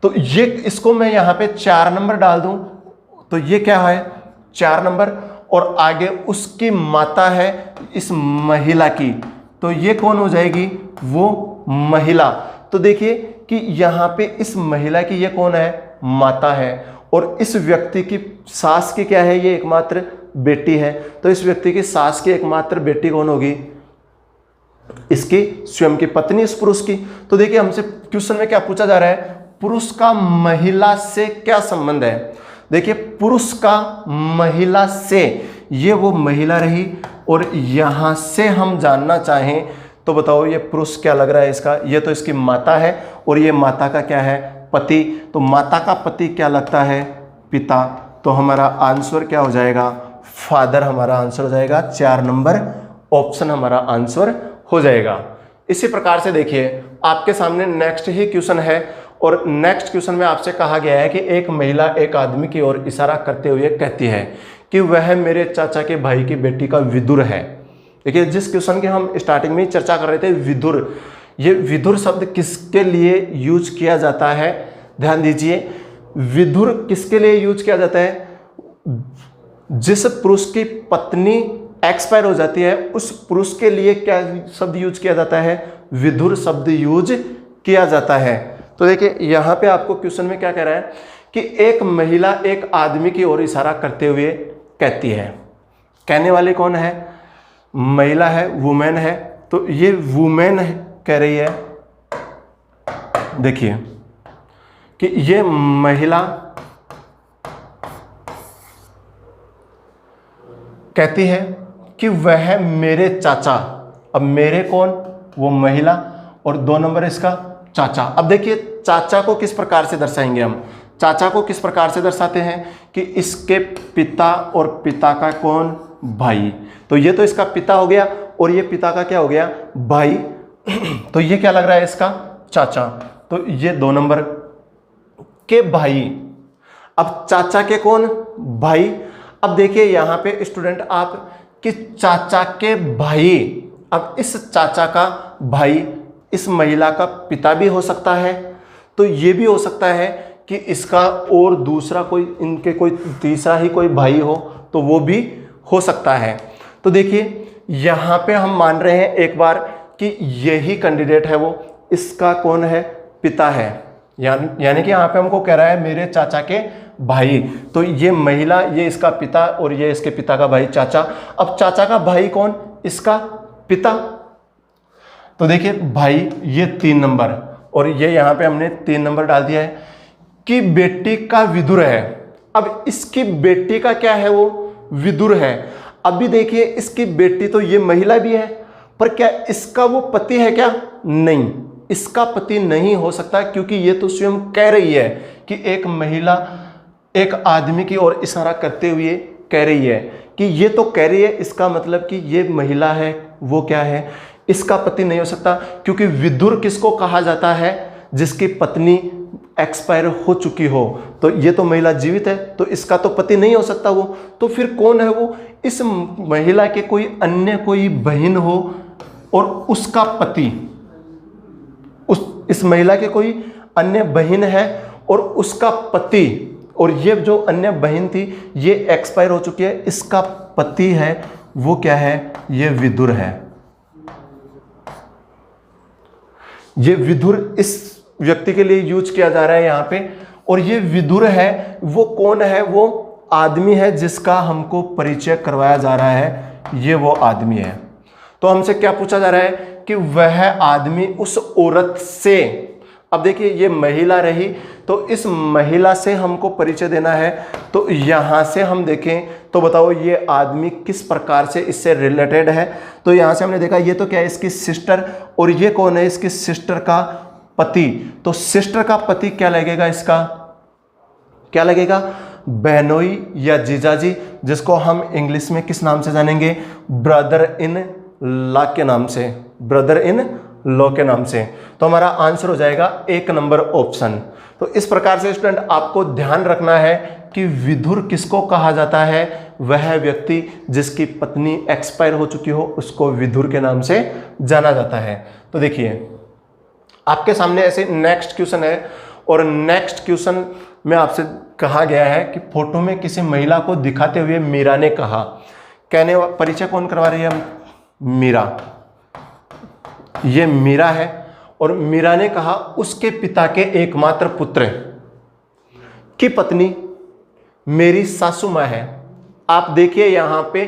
तो ये इसको मैं यहाँ पे 4 नंबर डाल दूं, तो ये क्या है, 4 नंबर, और आगे उसकी माता है इस महिला की, तो ये कौन हो जाएगी, वो महिला। तो देखिए कि यहाँ पे इस महिला की ये कौन है, माता है, और इस व्यक्ति की सास की क्या है, ये एकमात्र बेटी है। तो इस व्यक्ति की सास की एकमात्र बेटी कौन होगी, इसकी स्वयं की पत्नी, इस पुरुष की। तो देखिए हमसे क्वेश्चन में क्या पूछा जा रहा है, पुरुष का महिला से क्या संबंध है। देखिए पुरुष का महिला से, ये वो महिला रही, और यहां से हम जानना चाहें तो बताओ ये पुरुष क्या लग रहा है इसका, ये तो इसकी माता है, और ये माता का क्या है, पति। तो माता का पति क्या लगता है, पिता। तो हमारा आंसर क्या हो जाएगा, फादर हमारा आंसर हो जाएगा, 4 नंबर ऑप्शन हमारा आंसर हो जाएगा। इसी प्रकार से देखिए आपके सामने नेक्स्ट ही क्वेश्चन है, और नेक्स्ट क्वेश्चन में आपसे कहा गया है कि एक महिला एक आदमी की ओर इशारा करते हुए कहती है कि वह मेरे चाचा के भाई की बेटी का विदुर है। देखिए जिस क्वेश्चन की हम स्टार्टिंग में चर्चा कर रहे थे, विदुर, ये विदुर शब्द किसके लिए यूज किया जाता है, ध्यान दीजिए, विदुर किसके लिए यूज किया जाता है, जिस पुरुष की पत्नी एक्सपायर हो जाती है उस पुरुष के लिए क्या शब्द यूज किया जाता है, विदुर शब्द यूज किया जाता है। तो देखिए यहाँ पे आपको क्वेश्चन में क्या कह रहा है कि एक महिला एक आदमी की ओर इशारा करते हुए कहती है। कहने वाली कौन है? महिला है, वुमेन है। तो ये वुमेन कह रही है, देखिए कि ये महिला कहती है कि वह मेरे चाचा। अब मेरे कौन? वो महिला, और 2 नंबर इसका चाचा। अब देखिए चाचा को किस प्रकार से दर्शाएंगे हम? चाचा को किस प्रकार से दर्शाते हैं कि इसके पिता, और पिता का कौन? भाई। तो ये तो इसका पिता हो गया, और ये पिता का क्या हो गया? भाई। तो ये क्या लग रहा है? इसका चाचा। तो ये 2 नंबर के भाई। अब चाचा के कौन? भाई। अब देखिए यहां पे स्टूडेंट आप कि चाचा के भाई, अब इस चाचा का भाई इस महिला का पिता भी हो सकता है, तो ये भी हो सकता है कि इसका और दूसरा कोई, इनके कोई तीसरा ही कोई भाई हो, तो वो भी हो सकता है। तो देखिए यहाँ पे हम मान रहे हैं एक बार कि यही कैंडिडेट है, वो इसका कौन है? पिता है। यानी कि यहाँ पे हमको कह रहा है मेरे चाचा के भाई। तो ये महिला, ये इसका पिता, और ये इसके पिता का भाई चाचा। अब चाचा का भाई कौन? इसका पिता। तो देखिए भाई ये 3 नंबर, और ये यहाँ पे हमने 3 नंबर डाल दिया है कि बेटी का विदुर है। अब इसकी बेटी का क्या है? वो विदुर है। अभी देखिए इसकी बेटी, तो ये महिला भी है, पर क्या इसका वो पति है क्या? नहीं, इसका पति नहीं हो सकता, क्योंकि ये तो स्वयं कह रही है कि एक महिला एक आदमी की ओर इशारा करते हुए कह रही है कि ये तो कह रही है, इसका मतलब कि ये महिला है, वो क्या है? इसका पति नहीं हो सकता, क्योंकि विदुर किसको कहा जाता है? जिसकी पत्नी एक्सपायर हो चुकी हो। तो ये तो महिला जीवित है, तो इसका तो पति नहीं हो सकता वो। तो फिर कौन है वो? इस महिला के कोई अन्य कोई बहन हो और उसका पति, इस महिला के कोई अन्य बहन है और उसका पति, और ये जो अन्य बहन थी ये एक्सपायर हो चुकी है, इसका पति है, वो क्या है? ये विदुर है। ये विदुर इस व्यक्ति के लिए यूज किया जा रहा है यहाँ पे, और ये विदुर है, वो कौन है? वो आदमी है जिसका हमको परिचय करवाया जा रहा है, ये वो आदमी है। तो हमसे क्या पूछा जा रहा है कि वह आदमी उस औरत से, अब देखिए ये महिला रही, तो इस महिला से हमको परिचय देना है। तो यहाँ से हम देखें तो बताओ ये आदमी किस प्रकार से इससे रिलेटेड है। तो यहाँ से हमने देखा ये तो क्या है? इसकी सिस्टर, और ये कौन है? इसकी सिस्टर का पति। तो सिस्टर का पति क्या लगेगा? इसका क्या लगेगा? बहनोई या जीजाजी, जिसको हम इंग्लिश में किस नाम से जानेंगे? ब्रदर इन लॉ के नाम से, ब्रदर इन लॉ के नाम से। तो हमारा आंसर हो जाएगा 1 नंबर ऑप्शन। तो इस प्रकार से स्टूडेंट आपको ध्यान रखना है कि विदुर किसको कहा जाता है? वह व्यक्ति जिसकी पत्नी एक्सपायर हो चुकी हो, उसको विदुर के नाम से जाना जाता है। तो देखिए आपके सामने ऐसे नेक्स्ट क्वेश्चन है, और नेक्स्ट क्वेश्चन में आपसे कहा गया है कि फोटो में किसी महिला को दिखाते हुए मीरा ने कहा। कहने परिचय कौन करवा रही है? मीरा। ये मीरा है, और मीरा ने कहा उसके पिता के एकमात्र पुत्र की पत्नी मेरी सासू माँ है। आप देखिए यहाँ पे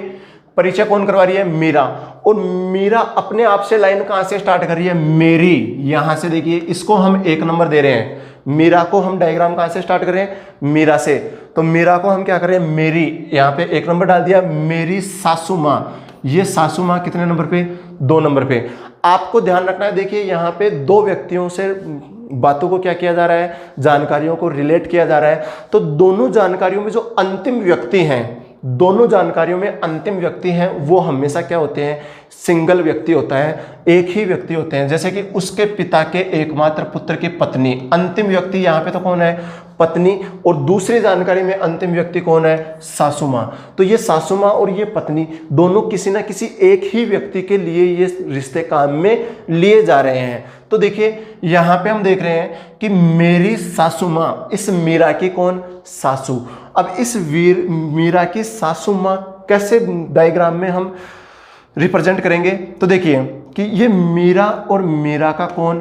परिचय कौन करवा रही है? मीरा। और मीरा अपने आप से लाइन कहाँ से स्टार्ट कर रही है? मेरी। यहाँ से देखिए इसको हम 1 नंबर दे रहे हैं। मीरा को हम डायग्राम कहाँ से स्टार्ट कर रहे हैं? मीरा से। तो मीरा को हम क्या कर रहे हैं? मेरी। यहाँ पे 1 नंबर डाल दिया। मेरी सासू माँ, ये सासू माँ कितने नंबर पे? 2 नंबर पे। आपको ध्यान रखना है, देखिए यहाँ पे 2 व्यक्तियों से बातों को क्या किया जा रहा है? जानकारियों को रिलेट किया जा रहा है। तो दोनों जानकारियों में जो अंतिम व्यक्ति हैं, दोनों जानकारियों में अंतिम व्यक्ति हैं, वो हमेशा क्या होते हैं? सिंगल व्यक्ति होता है, एक ही व्यक्ति होते हैं। जैसे कि उसके पिता के एकमात्र पुत्र की पत्नी, अंतिम व्यक्ति यहाँ पे तो कौन है? पत्नी। और दूसरी जानकारी में अंतिम व्यक्ति कौन है? सासू माँ। तो ये सासू माँ और ये पत्नी दोनों किसी ना किसी एक ही व्यक्ति के लिए ये रिश्ते काम में लिए जा रहे हैं। तो देखिए यहाँ पे हम देख रहे हैं कि मेरी सासू माँ, इस मीरा की कौन? सासू। अब इस मीरा की सासू माँ कैसे डायग्राम में हम रिप्रेजेंट करेंगे? तो देखिए कि ये मीरा और मीरा का कौन?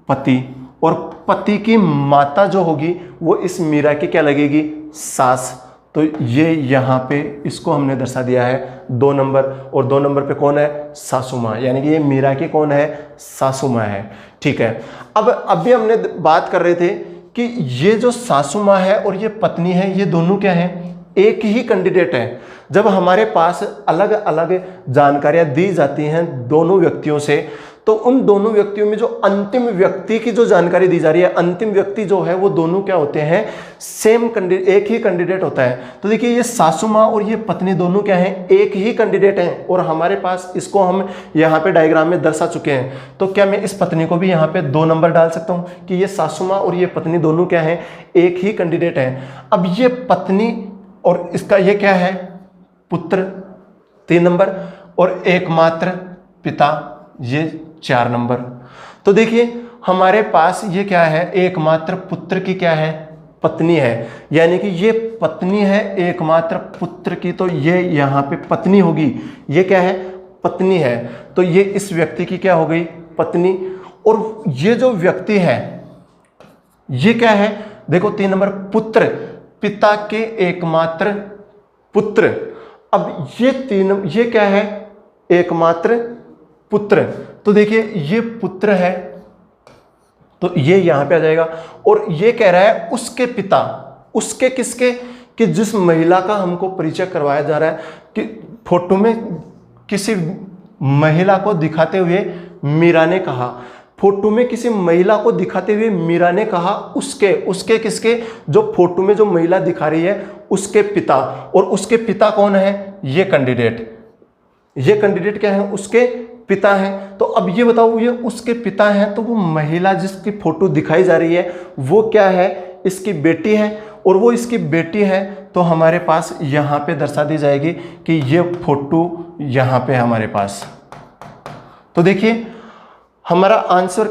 पति, और पति की माता जो होगी वो इस मीरा की क्या लगेगी, सास। तो ये यहाँ पे इसको हमने दर्शा दिया है 2 नंबर, और 2 नंबर पे कौन है, सासू माँ, यानी कि ये मीरा की कौन है, सासू माँ है। ठीक है, अब अभी हमने बात कर रहे थे कि ये जो सासू माँ है और ये पत्नी है, ये दोनों क्या है, एक ही कैंडिडेट है। जब हमारे पास अलग अलग जानकारियां दी जाती हैं दोनों व्यक्तियों से, तो उन दोनों व्यक्तियों में जो अंतिम व्यक्ति की जो जानकारी दी जा रही है, अंतिम व्यक्ति जो है वो दोनों क्या होते हैं, सेम कैंडिडेट, एक ही कैंडिडेट होता है। तो देखिए ये सासू माँ और ये पत्नी दोनों क्या हैं, एक ही कैंडिडेट हैं, और हमारे पास इसको हम यहाँ पे डायग्राम में दर्शा चुके हैं। तो क्या मैं इस पत्नी को भी यहाँ पे 2 नंबर डाल सकता हूँ कि ये सासू माँ और ये पत्नी दोनों क्या हैं, एक ही कैंडिडेट हैं। अब ये पत्नी और इसका ये क्या है, पुत्र, 3 नंबर, और एकमात्र पिता, ये 4 नंबर। तो देखिए हमारे पास ये क्या है, एकमात्र पुत्र की क्या है, पत्नी है, यानी कि ये पत्नी है एकमात्र पुत्र की, तो ये यहाँ पे पत्नी होगी, ये क्या है, पत्नी है। तो ये इस व्यक्ति की क्या हो गई, पत्नी। और ये जो व्यक्ति है ये क्या है, देखो 3 नंबर, पुत्र, पिता के एकमात्र पुत्र। अब ये क्या है, एकमात्र पुत्र। तो देखिए ये पुत्र है, तो ये यहां पे आ जाएगा। और ये कह रहा है उसके पिता, उसके किसके, कि जिस महिला का हमको परिचय करवाया जा रहा है, कि फोटो में किसी महिला को दिखाते हुए मीरा ने कहा, फोटो में किसी महिला को दिखाते हुए मीरा ने कहा उसके किसके, जो फोटो में जो महिला दिखा रही है उसके पिता। और उसके पिता कौन है, ये कैंडिडेट क्या है, उसके पिता हैं। तो अब ये बताओ, ये उसके पिता हैं, तो वो महिला जिसकी फोटो दिखाई जा रही है वो क्या है, इसकी बेटी है। और वो इसकी बेटी है तो हमारे पास यहाँ पे दर्शा दी जाएगी कि ये फोटो यहाँ पे हमारे पास। तो देखिए हमारा आंसर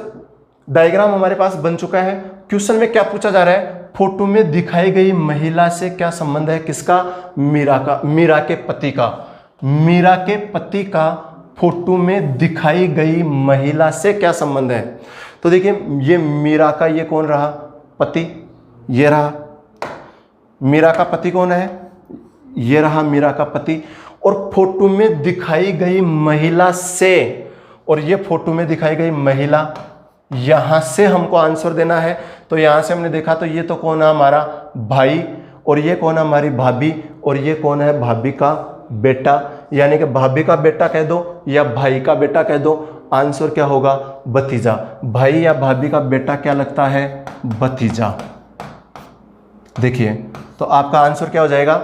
डायग्राम हमारे पास बन चुका है। क्वेश्चन में क्या पूछा जा रहा है, फोटो में दिखाई गई महिला से क्या संबंध है, किसका, मीरा का, मीरा के पति का। मीरा के पति का फोटो में दिखाई गई महिला से क्या संबंध है। तो देखिए ये मीरा का, ये कौन रहा, पति, ये रहा मीरा का पति, कौन है, ये रहा मीरा का पति। और फोटो में दिखाई गई महिला से, और ये फोटो में दिखाई गई महिला, यहां से हमको आंसर देना है। तो यहां से हमने देखा तो ये तो कौन है, हमारा भाई, और ये कौन है, हमारी भाभी, और ये कौन है, भाभी का बेटा, यानी कि भाभी का बेटा कह दो या भाई का बेटा कह दो, आंसर क्या होगा, भतीजा। भाई या भाभी का बेटा क्या लगता है, भतीजा। देखिए तो आपका आंसर क्या हो जाएगा,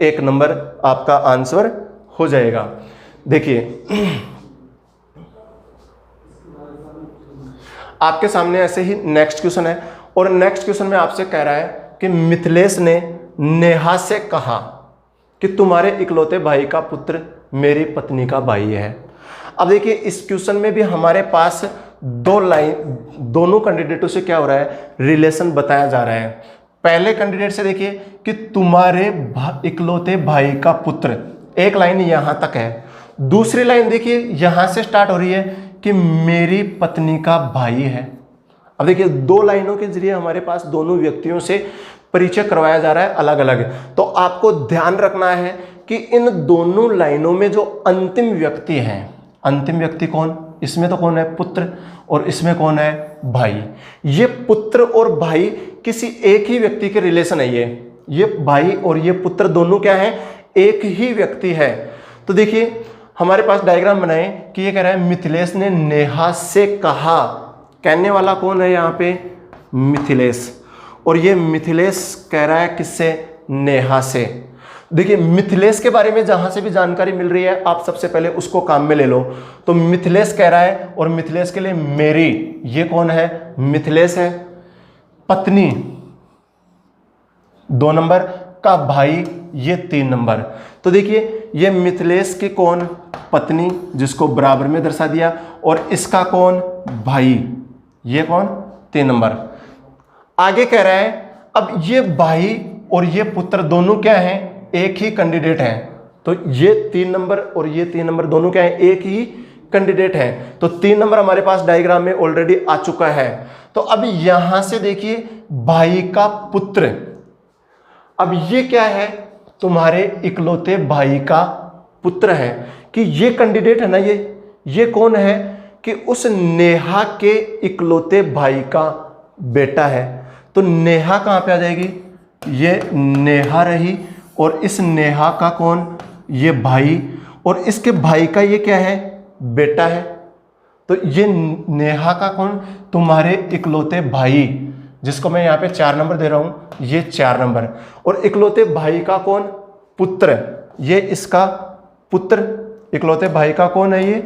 1 नंबर आपका आंसर हो जाएगा। देखिए आपके सामने ऐसे ही नेक्स्ट क्वेश्चन है, और नेक्स्ट क्वेश्चन में आपसे कह रहा है कि मिथिलेश ने नेहा से कहा कि तुम्हारे इकलौते भाई का पुत्र मेरी पत्नी का भाई है। अब देखिए इस क्वेश्चन में भी हमारे पास 2 लाइन, दोनों कैंडिडेटों से क्या हो रहा है, रिलेशन बताया जा रहा है। पहले कैंडिडेट से देखिए कि तुम्हारे इकलौते भाई का पुत्र, एक लाइन यहां तक है। दूसरी लाइन देखिए यहां से स्टार्ट हो रही है कि मेरी पत्नी का भाई है। अब देखिए 2 लाइनों के जरिए हमारे पास दोनों व्यक्तियों से परिचय करवाया जा रहा है अलग अलग। तो आपको ध्यान रखना है कि इन दोनों लाइनों में जो अंतिम व्यक्ति हैं, अंतिम व्यक्ति कौन, इसमें तो कौन है, पुत्र, और इसमें कौन है, भाई। ये पुत्र और भाई किसी एक ही व्यक्ति के रिलेशन है। ये भाई और ये पुत्र दोनों क्या है, एक ही व्यक्ति है। तो देखिए हमारे पास डायग्राम बनाए कि ये कह रहा है मिथिलेश ने नेहा से कहा, कहने वाला कौन है यहाँ पे, मिथिलेश, और ये मिथिलेश कह रहा है किससे, नेहा से। देखिए मिथिलेश के बारे में जहां से भी जानकारी मिल रही है आप सबसे पहले उसको काम में ले लो। तो मिथिलेश कह रहा है, और मिथिलेश के लिए मेरी, ये कौन है, मिथिलेश है, पत्नी 2 नंबर का, भाई ये 3 नंबर। तो देखिए ये मिथिलेश की कौन, पत्नी, जिसको बराबर में दर्शा दिया, और इसका कौन, भाई, ये कौन, 3 नंबर। आगे कह रहा है अब ये भाई और ये पुत्र दोनों क्या हैं, एक ही कैंडिडेट हैं। तो ये 3 नंबर और ये 3 नंबर दोनों क्या है, एक ही कैंडिडेट हैं। तो 3 नंबर हमारे पास डायग्राम में ऑलरेडी आ चुका है। तो अब यहां से देखिए भाई का पुत्र, अब ये क्या है, तुम्हारे इकलौते भाई का पुत्र है कि ये कैंडिडेट है ना, ये कौन है कि उस नेहा के इकलौते भाई का बेटा है। तो नेहा कहां पे आ जाएगी, ये नेहा रही, और इस नेहा का कौन, ये भाई, और इसके भाई का ये क्या है, बेटा है। तो ये नेहा का कौन, तुम्हारे इकलौते भाई, जिसको मैं यहाँ पे 4 नंबर दे रहा हूं, ये 4 नंबर, और इकलौते भाई का कौन, पुत्र, ये इसका पुत्र, इकलौते भाई का कौन है, ये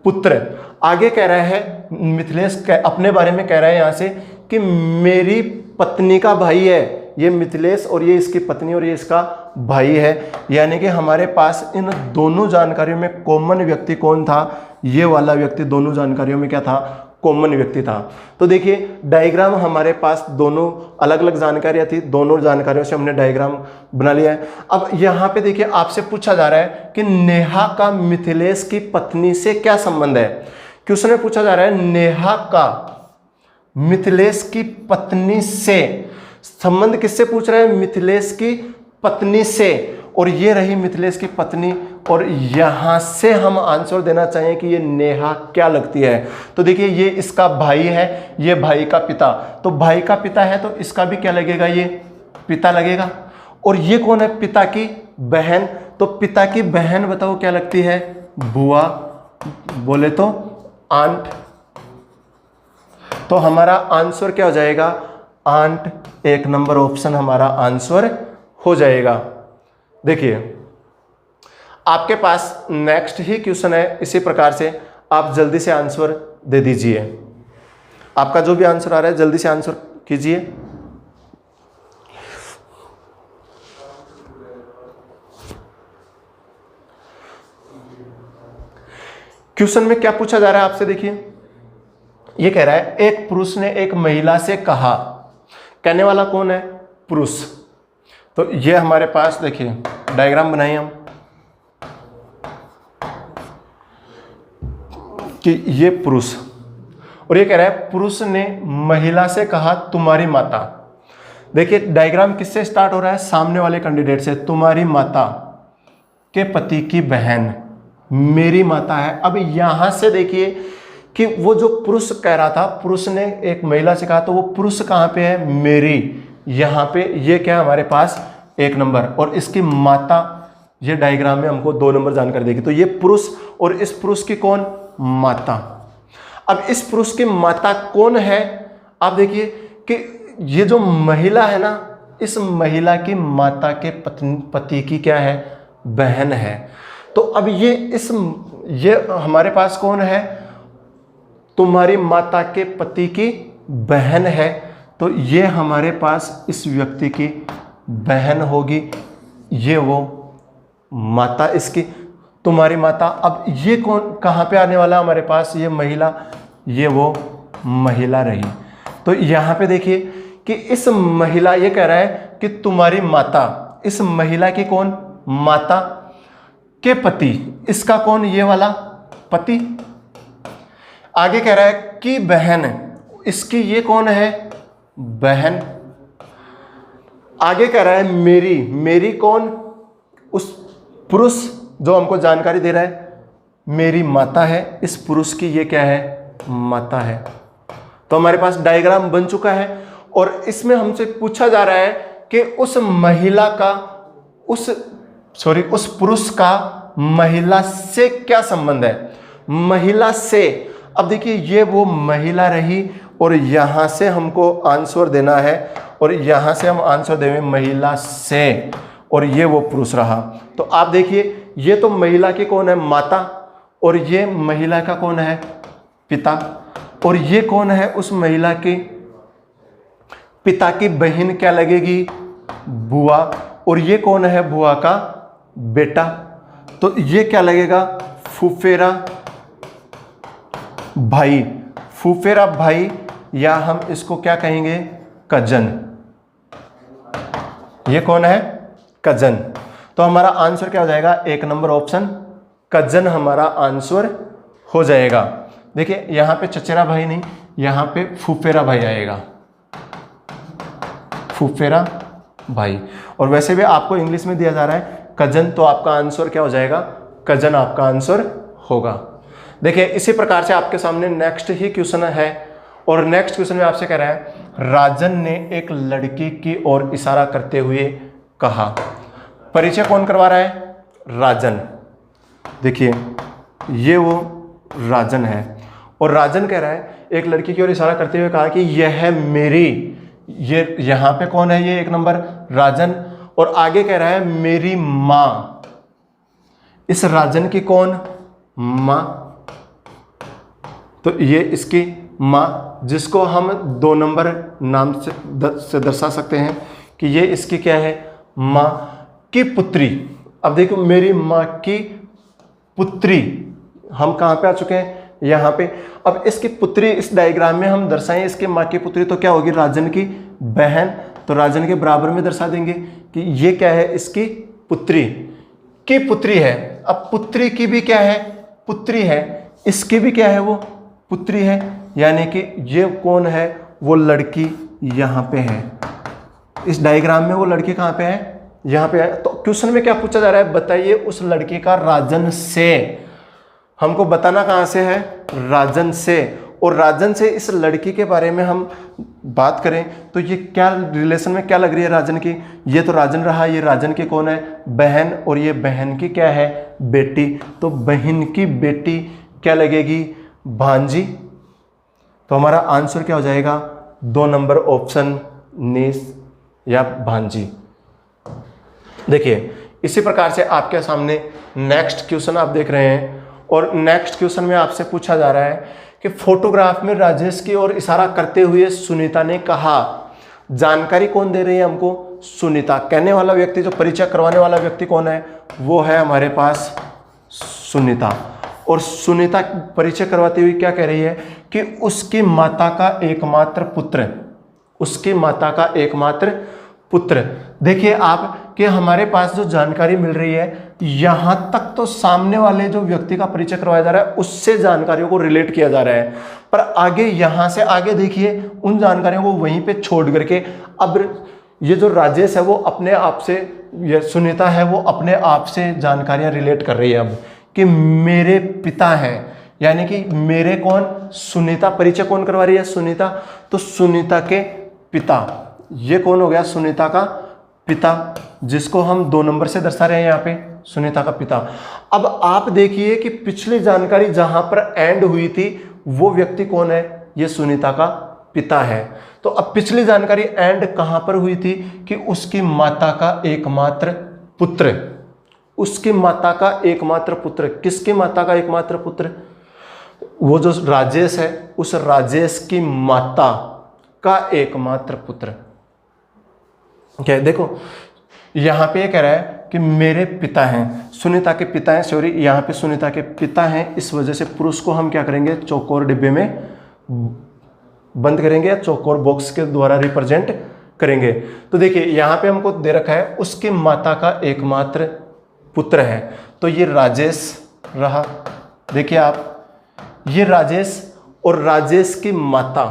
पुत्र। आगे कह रहा है मिथिलेश अपने बारे में कह रहा है यहां से कि मेरी पत्नी का भाई है, ये मिथिलेश और ये इसकी पत्नी और ये इसका भाई है। यानी कि हमारे पास इन दोनों जानकारियों में कॉमन व्यक्ति कौन था, ये वाला व्यक्ति दोनों जानकारियों में क्या था, कॉमन व्यक्ति था। तो देखिए डायग्राम हमारे पास दोनों अलग अलग जानकारियां थी, दोनों जानकारियों से हमने डायग्राम बना लिया है। अब यहाँ पे देखिए आपसे पूछा जा रहा है कि नेहा का मिथिलेश की पत्नी से क्या संबंध है। क्वेश्चन में पूछा जा रहा है नेहा का मिथिलेश की पत्नी से संबंध, किससे पूछ रहा है, मिथिलेश की पत्नी से, और ये रही मिथिलेश की पत्नी, और यहां से हम आंसर देना चाहिए कि ये नेहा क्या लगती है। तो देखिए ये इसका भाई है, ये भाई का पिता, तो भाई का पिता है तो इसका भी क्या लगेगा, ये पिता लगेगा। और ये कौन है, पिता की बहन, तो पिता की बहन बताओ क्या लगती है, बुआ, बोले तो आंट। तो हमारा आंसर क्या हो जाएगा, आंट। 1 नंबर ऑप्शन हमारा आंसर हो जाएगा। देखिए आपके पास नेक्स्ट ही क्वेश्चन है, इसी प्रकार से आप जल्दी से आंसर दे दीजिए। आपका जो भी आंसर आ रहा है जल्दी से आंसर कीजिए। क्वेश्चन में क्या पूछा जा रहा है आपसे, देखिए ये कह रहा है एक पुरुष ने एक महिला से कहा, कहने वाला कौन है, पुरुष। तो ये हमारे पास देखिए डायग्राम बनाइए हम कि ये पुरुष, और ये कह रहा है पुरुष ने महिला से कहा तुम्हारी माता। देखिए डायग्राम किससे स्टार्ट हो रहा है, सामने वाले कैंडिडेट से, तुम्हारी माता के पति की बहन मेरी माता है। अब यहां से देखिए कि वो जो पुरुष कह रहा था, पुरुष ने एक महिला से कहा, तो वो पुरुष कहां पे है, मेरी, यहां पे ये क्या है हमारे पास 1 नंबर, और इसकी माता ये डायग्राम में हमको 2 नंबर जानकारी देगी। तो ये पुरुष और इस पुरुष की कौन, माता। अब इस पुरुष की माता कौन है, आप देखिए कि ये जो महिला है ना, इस महिला की माता के पति की क्या है, बहन है। तो अब ये हमारे पास कौन है, तुम्हारी माता के पति की बहन है। तो ये हमारे पास इस व्यक्ति की बहन होगी, ये वो माता इसकी, तुम्हारी माता। अब ये कौन कहाँ पे आने वाला हमारे पास, ये महिला, ये वो महिला रही। तो यहाँ पे देखिए कि इस महिला, ये कह रहा है कि तुम्हारी माता, इस महिला की कौन, माता के पति, इसका कौन, ये वाला पति। आगे कह रहा है कि बहन, इसकी ये कौन है, बहन। आगे कह रहा है मेरी कौन, उस पुरुष जो हमको जानकारी दे रहा है, मेरी माता है, इस पुरुष की ये क्या है, माता है। तो हमारे पास डायग्राम बन चुका है, और इसमें हमसे पूछा जा रहा है कि उस महिला का उस पुरुष का महिला से क्या संबंध है, महिला से। अब देखिए ये वो महिला रही, और यहां से हमको आंसर देना है, और यहां से हम आंसर देंगे महिला से, और ये वो पुरुष रहा। तो आप देखिए ये तो महिला की कौन है, माता, और ये महिला का कौन है, पिता, और ये कौन है, उस महिला के पिता की बहन क्या लगेगी, बुआ, और ये कौन है, बुआ का बेटा। तो ये क्या लगेगा, फुफेरा भाई, फुफेरा भाई, या हम इसको क्या कहेंगे, कजन। ये कौन है, कजन। तो हमारा आंसर क्या हो जाएगा, 1 नंबर ऑप्शन कजन हमारा आंसर हो जाएगा। देखिए यहाँ पे चचेरा भाई नहीं, यहाँ पे फुफेरा भाई आएगा, फुफेरा भाई। और वैसे भी आपको इंग्लिश में दिया जा रहा है कजन, तो आपका आंसर क्या हो जाएगा, कजन आपका आंसर होगा। देखिए इसी प्रकार से आपके सामने नेक्स्ट ही क्वेश्चन है, और नेक्स्ट क्वेश्चन में आपसे कह रहा है राजन ने एक लड़की की ओर इशारा करते हुए कहा। परिचय कौन करवा रहा है, राजन। देखिए ये वो राजन है, और राजन कह रहा है एक लड़की की ओर इशारा करते हुए कहा कि यह मेरी, ये यहाँ पे कौन है, ये एक नंबर राजन, और आगे कह रहा है मेरी माँ। इस राजन की कौन, माँ, तो ये इसकी माँ, जिसको हम 2 नंबर नाम से दर्शा सकते हैं कि ये इसकी क्या है, माँ की पुत्री। अब देखो मेरी माँ की पुत्री, हम कहाँ पे आ चुके हैं, यहाँ पे। अब इसकी पुत्री इस डायग्राम में हम दर्शाएं इसकी माँ की पुत्री, तो क्या होगी, राजन की बहन, तो राजन के बराबर में दर्शा देंगे कि ये क्या है, इसकी पुत्री की पुत्री है। अब पुत्री की भी क्या है, पुत्री है, इसकी भी क्या है, वो पुत्री है, यानी कि ये कौन है, वो लड़की यहाँ पे है। इस डायग्राम में वो लड़की कहाँ पे है, यहाँ पे है। तो क्वेश्चन में क्या पूछा जा रहा है, बताइए उस लड़की का राजन से, हमको बताना कहाँ से है, राजन से। और राजन से इस लड़की के बारे में हम बात करें तो ये क्या रिलेशन में क्या लग रही है राजन की, ये तो राजन रहा, ये राजन की कौन है, बहन, और ये बहन की क्या है, बेटी। तो बहन की बेटी क्या लगेगी, भांजी। तो हमारा आंसर क्या हो जाएगा, 2 नंबर ऑप्शन नीस या भांजी। देखिए इसी प्रकार से आपके सामने नेक्स्ट क्वेश्चन आप देख रहे हैं, और नेक्स्ट क्वेश्चन में आपसे पूछा जा रहा है कि फोटोग्राफ में राजेश की ओर इशारा करते हुए सुनीता ने कहा। जानकारी कौन दे रही है हमको, सुनीता। कहने वाला व्यक्ति, जो परिचय करवाने वाला व्यक्ति कौन है, वो है हमारे पास सुनीता। और सुनीता परिचय करवाती हुई क्या कह रही है कि उसकी माता का एकमात्र पुत्र, उसकी माता का एकमात्र पुत्र। देखिए आप कि हमारे पास जो जानकारी मिल रही है, यहां तक तो सामने वाले जो व्यक्ति का परिचय करवाया जा रहा है उससे जानकारियों को रिलेट किया जा रहा है, पर आगे यहां से आगे देखिए उन जानकारियों को वहीं पे छोड़ करके अब ये जो राजेश है वो अपने आप से, ये सुनीता है वो अपने आप से जानकारियां रिलेट कर रही है अब कि मेरे पिता हैं, यानी कि मेरे कौन, सुनीता। परिचय कौन करवा रही है, सुनीता। तो सुनीता के पिता, ये कौन हो गया, सुनीता का पिता, जिसको हम 2 नंबर से दर्शा रहे हैं यहाँ पे, सुनीता का पिता। अब आप देखिए कि पिछली जानकारी जहां पर एंड हुई थी वो व्यक्ति कौन है, ये सुनीता का पिता है। तो अब पिछली जानकारी एंड कहां पर हुई थी कि उसकी माता का एकमात्र पुत्र, उसकी माता का एकमात्र पुत्र। किसकी माता का एकमात्र पुत्र, वो जो राजेश है उस राजेश की माता का एकमात्र पुत्र। क्या देखो यहां पे ये कह रहा है कि मेरे पिता हैं, सुनीता के पिता हैं, सॉरी यहाँ पे सुनीता के पिता हैं, इस वजह से पुरुष को हम क्या करेंगे, चौकोर डिब्बे में बंद करेंगे या चौकोर बॉक्स के द्वारा रिप्रेजेंट करेंगे। तो देखिए यहाँ पे हमको दे रखा है उसकी माता का एकमात्र पुत्र है, तो ये राजेश रहा। देखिए आप, ये राजेश और राजेश की माता,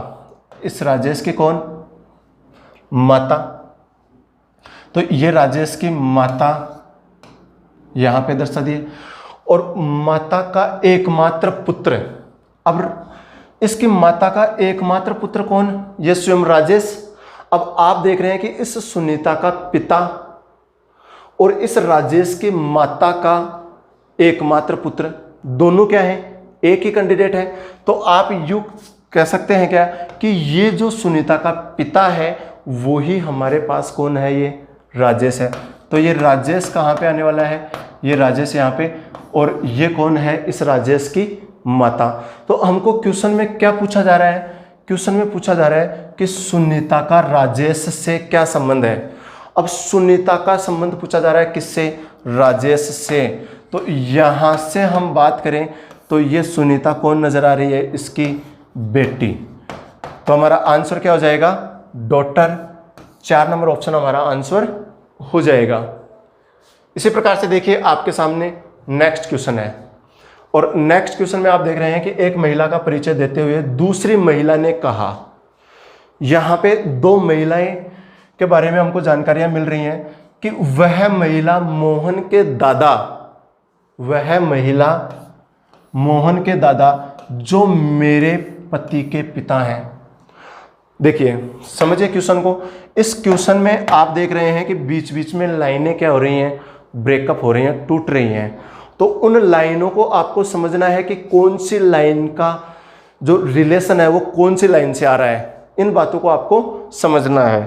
इस राजेश की कौन, माता। तो ये राजेश की माता यहां पे दर्शा दिए, और माता का एकमात्र पुत्र। अब इसकी माता का एकमात्र पुत्र कौन, ये स्वयं राजेश। अब आप देख रहे हैं कि इस सुनीता का पिता और इस राजेश की माता का एकमात्र पुत्र दोनों क्या है, एक ही कैंडिडेट है। तो आप यूं कह सकते हैं क्या कि ये जो सुनीता का पिता है वो ही हमारे पास कौन है, ये राजेश है। तो ये राजेश कहाँ पे आने वाला है, ये राजेश यहाँ पे, और ये कौन है, इस राजेश की माता। तो हमको क्वेश्चन में क्या पूछा जा रहा है, क्वेश्चन में पूछा जा रहा है कि सुनीता का राजेश से क्या संबंध है। अब सुनीता का संबंध पूछा जा रहा है किससे, राजेश से। तो यहाँ से हम बात करें तो ये सुनीता कौन नजर आ रही है, इसकी बेटी। तो हमारा आंसर क्या हो जाएगा, डॉटर। 4 नंबर ऑप्शन हमारा आंसर हो जाएगा। इसी प्रकार से देखिए आपके सामने नेक्स्ट क्वेश्चन है, और नेक्स्ट क्वेश्चन में आप देख रहे हैं कि एक महिला का परिचय देते हुए दूसरी महिला ने कहा। यहां पे दो महिलाएं के बारे में हमको जानकारियां मिल रही हैं कि वह महिला मोहन के दादा, वह महिला मोहन के दादा जो मेरे पति के पिता हैं। देखिए समझिए क्वेश्चन को। इस क्वेश्चन में आप देख रहे हैं कि बीच बीच में लाइनें क्या हो रही हैं, ब्रेकअप हो रही हैं, टूट रही हैं। तो उन लाइनों को आपको समझना है कि कौन सी लाइन का जो रिलेशन है वो कौन सी लाइन से आ रहा है, इन बातों को आपको समझना है।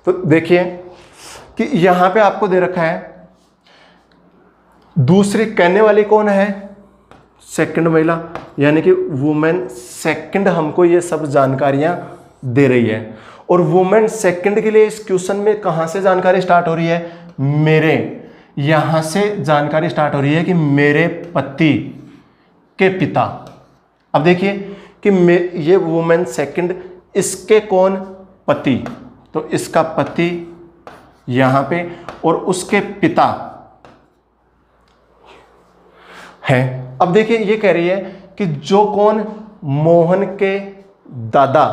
तो देखिए कि यहां पे आपको दे रखा है दूसरी कहने वाली कौन है, सेकंड महिला, यानी कि वुमेन सेकंड हमको ये सब जानकारियां दे रही है। और वुमेन सेकंड के लिए इस क्वेश्चन में कहां से जानकारी स्टार्ट हो रही है, मेरे, यहां से जानकारी स्टार्ट हो रही है कि मेरे पति के पिता। अब देखिए कि ये वुमेन सेकंड, इसके कौन, पति, तो इसका पति यहां पे और उसके पिता है। अब देखिए ये कह रही है कि जो कौन, मोहन के दादा,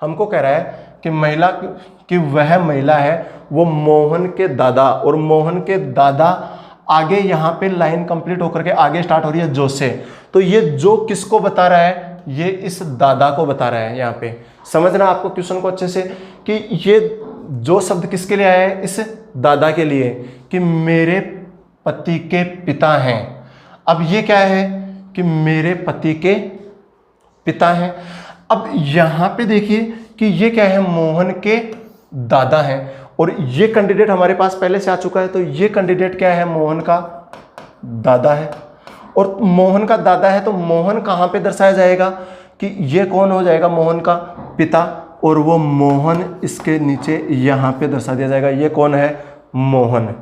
हमको कह रहा है कि महिला कि वह महिला है वो मोहन के दादा, और मोहन के दादा आगे यहां पे लाइन कंप्लीट होकर के आगे स्टार्ट हो रही है जो से। तो ये जो किसको बता रहा है, ये इस दादा को बता रहा है। यहां पे समझना आपको क्वेश्चन को अच्छे से कि ये जो शब्द किसके लिए आया है, इस दादा के लिए, कि मेरे पति के पिता हैं। अब ये क्या है कि मेरे पति के पिता हैं। अब यहां पे देखिए कि ये क्या है, मोहन के दादा हैं, और ये कैंडिडेट हमारे पास पहले से आ चुका है। तो ये कैंडिडेट क्या है, मोहन का दादा है। और मोहन का दादा है तो मोहन कहां पे दर्शाया जाएगा कि ये कौन हो जाएगा, मोहन का पिता, और वो मोहन इसके नीचे यहां पे दर्शा दिया जाएगा। ये कौन है, मोहन।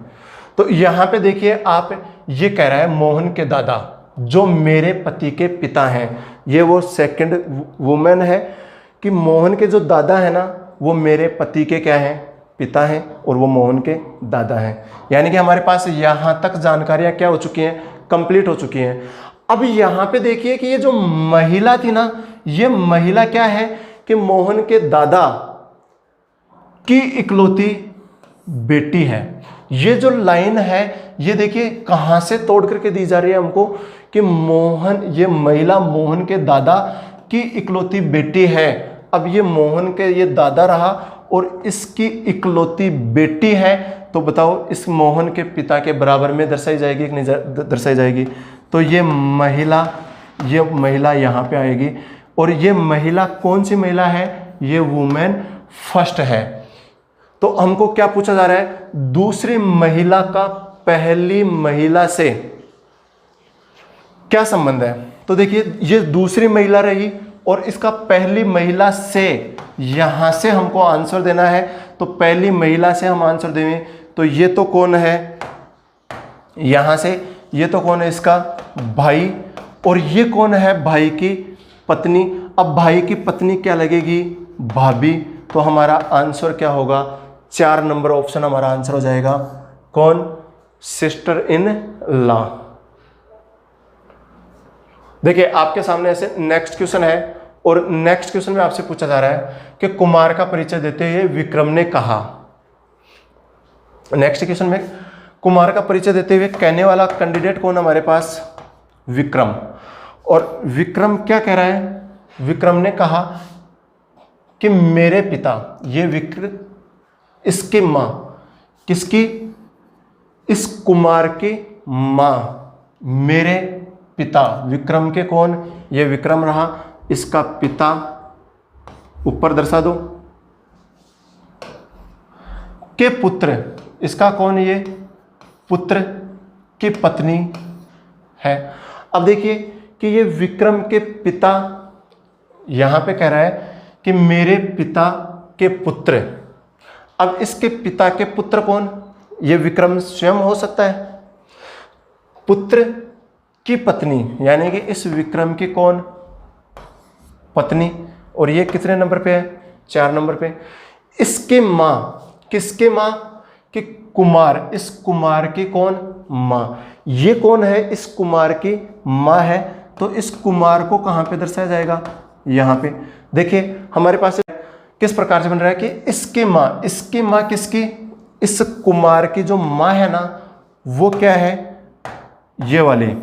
तो यहां पे देखिए आप, ये कह रहा है मोहन के दादा जो मेरे पति के पिता हैं। ये वो सेकंड वुमेन है कि मोहन के जो दादा है ना वो मेरे पति के क्या हैं, पिता हैं, और वो मोहन के दादा हैं। यानी कि हमारे पास यहां तक जानकारियां क्या हो चुकी हैं, कंप्लीट हो चुकी हैं। अब यहां पे देखिए कि ये जो महिला थी ना, ये महिला क्या है कि मोहन के दादा की इकलौती बेटी है। ये जो लाइन है ये देखिए कहां से तोड़ करके दी जा रही है हमको कि मोहन, ये महिला मोहन के दादा की इकलौती बेटी है। अब ये मोहन के ये दादा रहा और इसकी इकलौती बेटी है, तो बताओ इस मोहन के पिता के बराबर में दर्शाई जाएगी कि नहीं दर्शाई जाएगी। तो ये महिला यहाँ पे आएगी, और ये महिला कौन सी महिला है, ये वुमेन फर्स्ट है। तो हमको क्या पूछा जा रहा है, दूसरी महिला का पहली महिला से क्या संबंध है। तो देखिए ये दूसरी महिला रही और इसका पहली महिला से, यहां से हमको आंसर देना है। तो पहली महिला से हम आंसर देंगे तो ये तो कौन है, यहां से ये तो कौन है, इसका भाई, और ये कौन है, भाई की पत्नी। अब भाई की पत्नी क्या लगेगी, भाभी। तो हमारा आंसर क्या होगा, 4 नंबर ऑप्शन हमारा आंसर हो जाएगा। कौन, सिस्टर इन लॉ। देखिए आपके सामने ऐसे नेक्स्ट क्वेश्चन है, और नेक्स्ट क्वेश्चन में आपसे पूछा जा रहा है कि कुमार का परिचय देते हुए विक्रम ने कहा। नेक्स्ट क्वेश्चन में कुमार का परिचय देते हुए कहने वाला कैंडिडेट कौन, हमारे पास विक्रम। और विक्रम क्या कह रहा है, विक्रम ने कहा कि मेरे पिता, ये विक्रम, इसकी मां, किसकी, इस कुमार की मां, मेरे पिता, विक्रम के कौन, ये विक्रम रहा, इसका पिता ऊपर दर्शा दो, के पुत्र, इसका कौन, ये पुत्र की पत्नी है। अब देखिए कि ये विक्रम के पिता यहां पे कह रहा है कि मेरे पिता के पुत्र। अब इसके पिता के पुत्र कौन, ये विक्रम स्वयं हो सकता है, पुत्र की पत्नी, यानी कि इस विक्रम की कौन, पत्नी। और ये कितने नंबर पे है, 4 नंबर पे। इसके मां, किसके मां, कि कुमार, इस कुमार की कौन, मां। ये कौन है, इस कुमार की माँ है, तो इस कुमार को कहाँ पे दर्शाया जाएगा, यहाँ पे। देखिए हमारे पास किस प्रकार से बन रहा है कि इसकी माँ किसकी, इस कुमार की जो माँ है ना वो क्या है, ये वाली,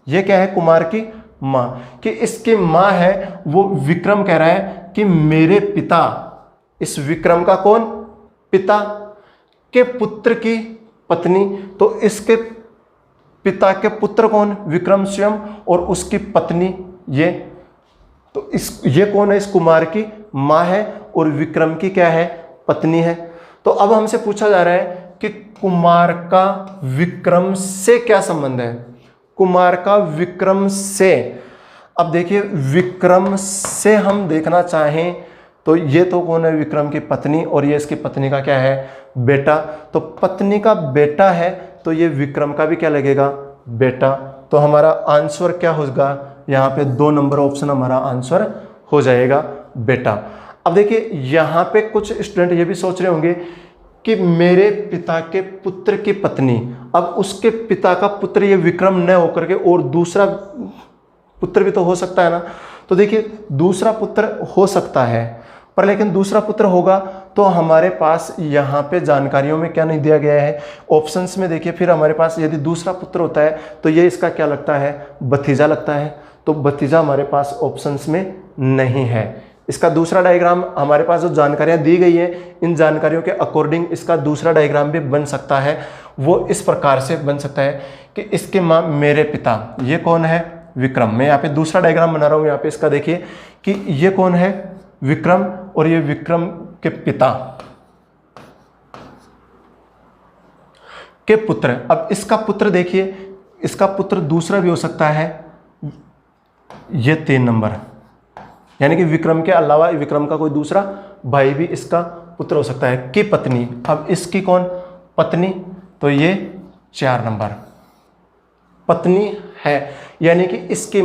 ये क्या है, कुमार की माँ। कि इसकी माँ है वो विक्रम कह रहा है कि मेरे पिता, इस विक्रम का कौन, पिता के पुत्र की पत्नी, तो इसके पिता के पुत्र कौन, विक्रम स्वयं, और उसकी पत्नी ये, तो ये कौन है, इस कुमार की माँ है और विक्रम की क्या है, पत्नी है। तो अब हमसे पूछा जा रहा है कि कुमार का विक्रम से क्या संबंध है, कुमार का विक्रम से। अब देखिए विक्रम से हम देखना चाहें तो ये तो कौन है, विक्रम की पत्नी, और ये इसकी पत्नी का क्या है, बेटा। तो पत्नी का बेटा है तो ये विक्रम का भी क्या लगेगा, बेटा। तो हमारा आंसर क्या होगा, यहाँ पे 2 नंबर ऑप्शन हमारा आंसर हो जाएगा, बेटा। अब देखिए यहाँ पे कुछ स्टूडेंट ये भी सोच रहे होंगे कि मेरे पिता के पुत्र की पत्नी, अब उसके पिता का पुत्र ये विक्रम न होकर के और दूसरा पुत्र भी तो हो सकता है ना। तो देखिए दूसरा पुत्र हो सकता है, पर लेकिन दूसरा पुत्र होगा तो हमारे पास यहाँ पे जानकारियों में क्या नहीं दिया गया है, ऑप्शंस में देखिए। फिर हमारे पास यदि दूसरा पुत्र होता है तो ये इसका क्या लगता है, भतीजा लगता है, तो भतीजा हमारे पास ऑप्शंस में नहीं है। इसका दूसरा डायग्राम हमारे पास जो जानकारियाँ दी गई है, इन जानकारियों के अकॉर्डिंग इसका दूसरा डायग्राम भी बन सकता है। वो इस प्रकार से बन सकता है कि इसके माँ मेरे पिता, ये कौन है, विक्रम। मैं यहाँ पे दूसरा डायग्राम बना रहा हूँ, यहाँ पे इसका देखिए कि ये कौन है, विक्रम, और ये विक्रम के पिता के पुत्र। अब इसका पुत्र देखिए, इसका पुत्र दूसरा भी हो सकता है, ये 3 नंबर, यानी कि विक्रम के अलावा विक्रम का कोई दूसरा भाई भी इसका पुत्र हो सकता है, की पत्नी। अब इसकी कौन, पत्नी, तो ये 4 नंबर पत्नी है, यानी कि इसकी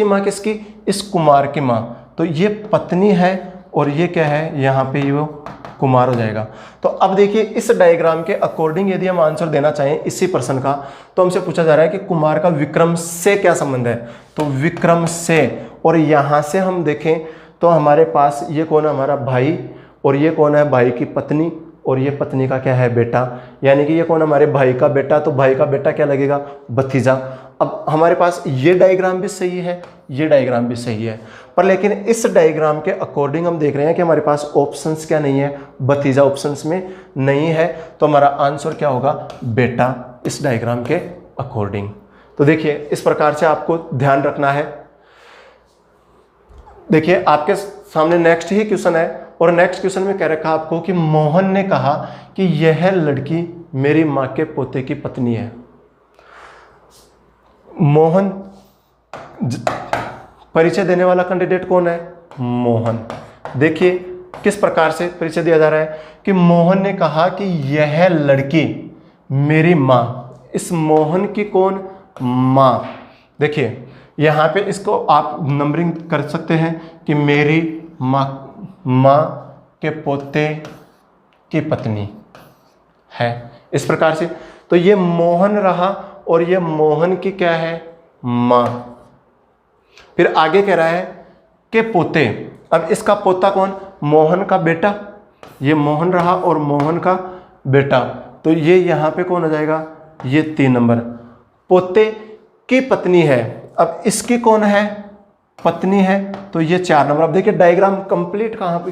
माँ किसकी, इस कुमार की माँ, तो ये पत्नी है, और ये क्या है, यहाँ पे ये वो कुमार हो जाएगा। तो अब देखिए इस डायग्राम के अकॉर्डिंग यदि हम आंसर देना चाहें इसी प्रश्न का, तो हमसे पूछा जा रहा है कि कुमार का विक्रम से क्या संबंध है, तो विक्रम से, और यहाँ से हम देखें तो हमारे पास ये कौन है, हमारा भाई, और ये कौन है, भाई की पत्नी, और ये पत्नी का क्या है, बेटा, यानी कि ये कौन, हमारे भाई का बेटा, तो भाई का बेटा क्या लगेगा, भतीजा। अब हमारे पास ये डायग्राम भी सही है, ये डायग्राम भी सही है, पर लेकिन इस डायग्राम के अकॉर्डिंग हम देख रहे हैं कि हमारे पास ऑप्शंस क्या नहीं है, भतीजा ऑप्शंस में नहीं है, तो हमारा आंसर क्या होगा, बेटा, इस डायग्राम के अकॉर्डिंग। तो देखिए इस प्रकार से आपको ध्यान रखना है। देखिए आपके सामने नेक्स्ट ही क्वेश्चन है, और नेक्स्ट क्वेश्चन में कह रखा आपको कि मोहन ने कहा कि यह लड़की मेरी माँ के पोते की पत्नी है। मोहन, परिचय देने वाला कैंडिडेट कौन है, मोहन। देखिए किस प्रकार से परिचय दिया जा रहा है कि मोहन ने कहा कि यह लड़की मेरी माँ, इस मोहन की कौन, माँ। देखिए यहाँ पे इसको आप नंबरिंग कर सकते हैं कि मेरी माँ के पोते की पत्नी है, इस प्रकार से। तो ये मोहन रहा, और ये मोहन की क्या है, माँ। फिर आगे कह रहा है कि पोते, अब इसका पोता कौन, मोहन का बेटा, ये मोहन रहा और मोहन का बेटा, तो ये यहाँ पे कौन हो जाएगा, ये 3 नंबर। पोते की पत्नी है, अब इसकी कौन है, पत्नी है, तो ये 4 नंबर। अब देखिए डायग्राम कंप्लीट कहाँ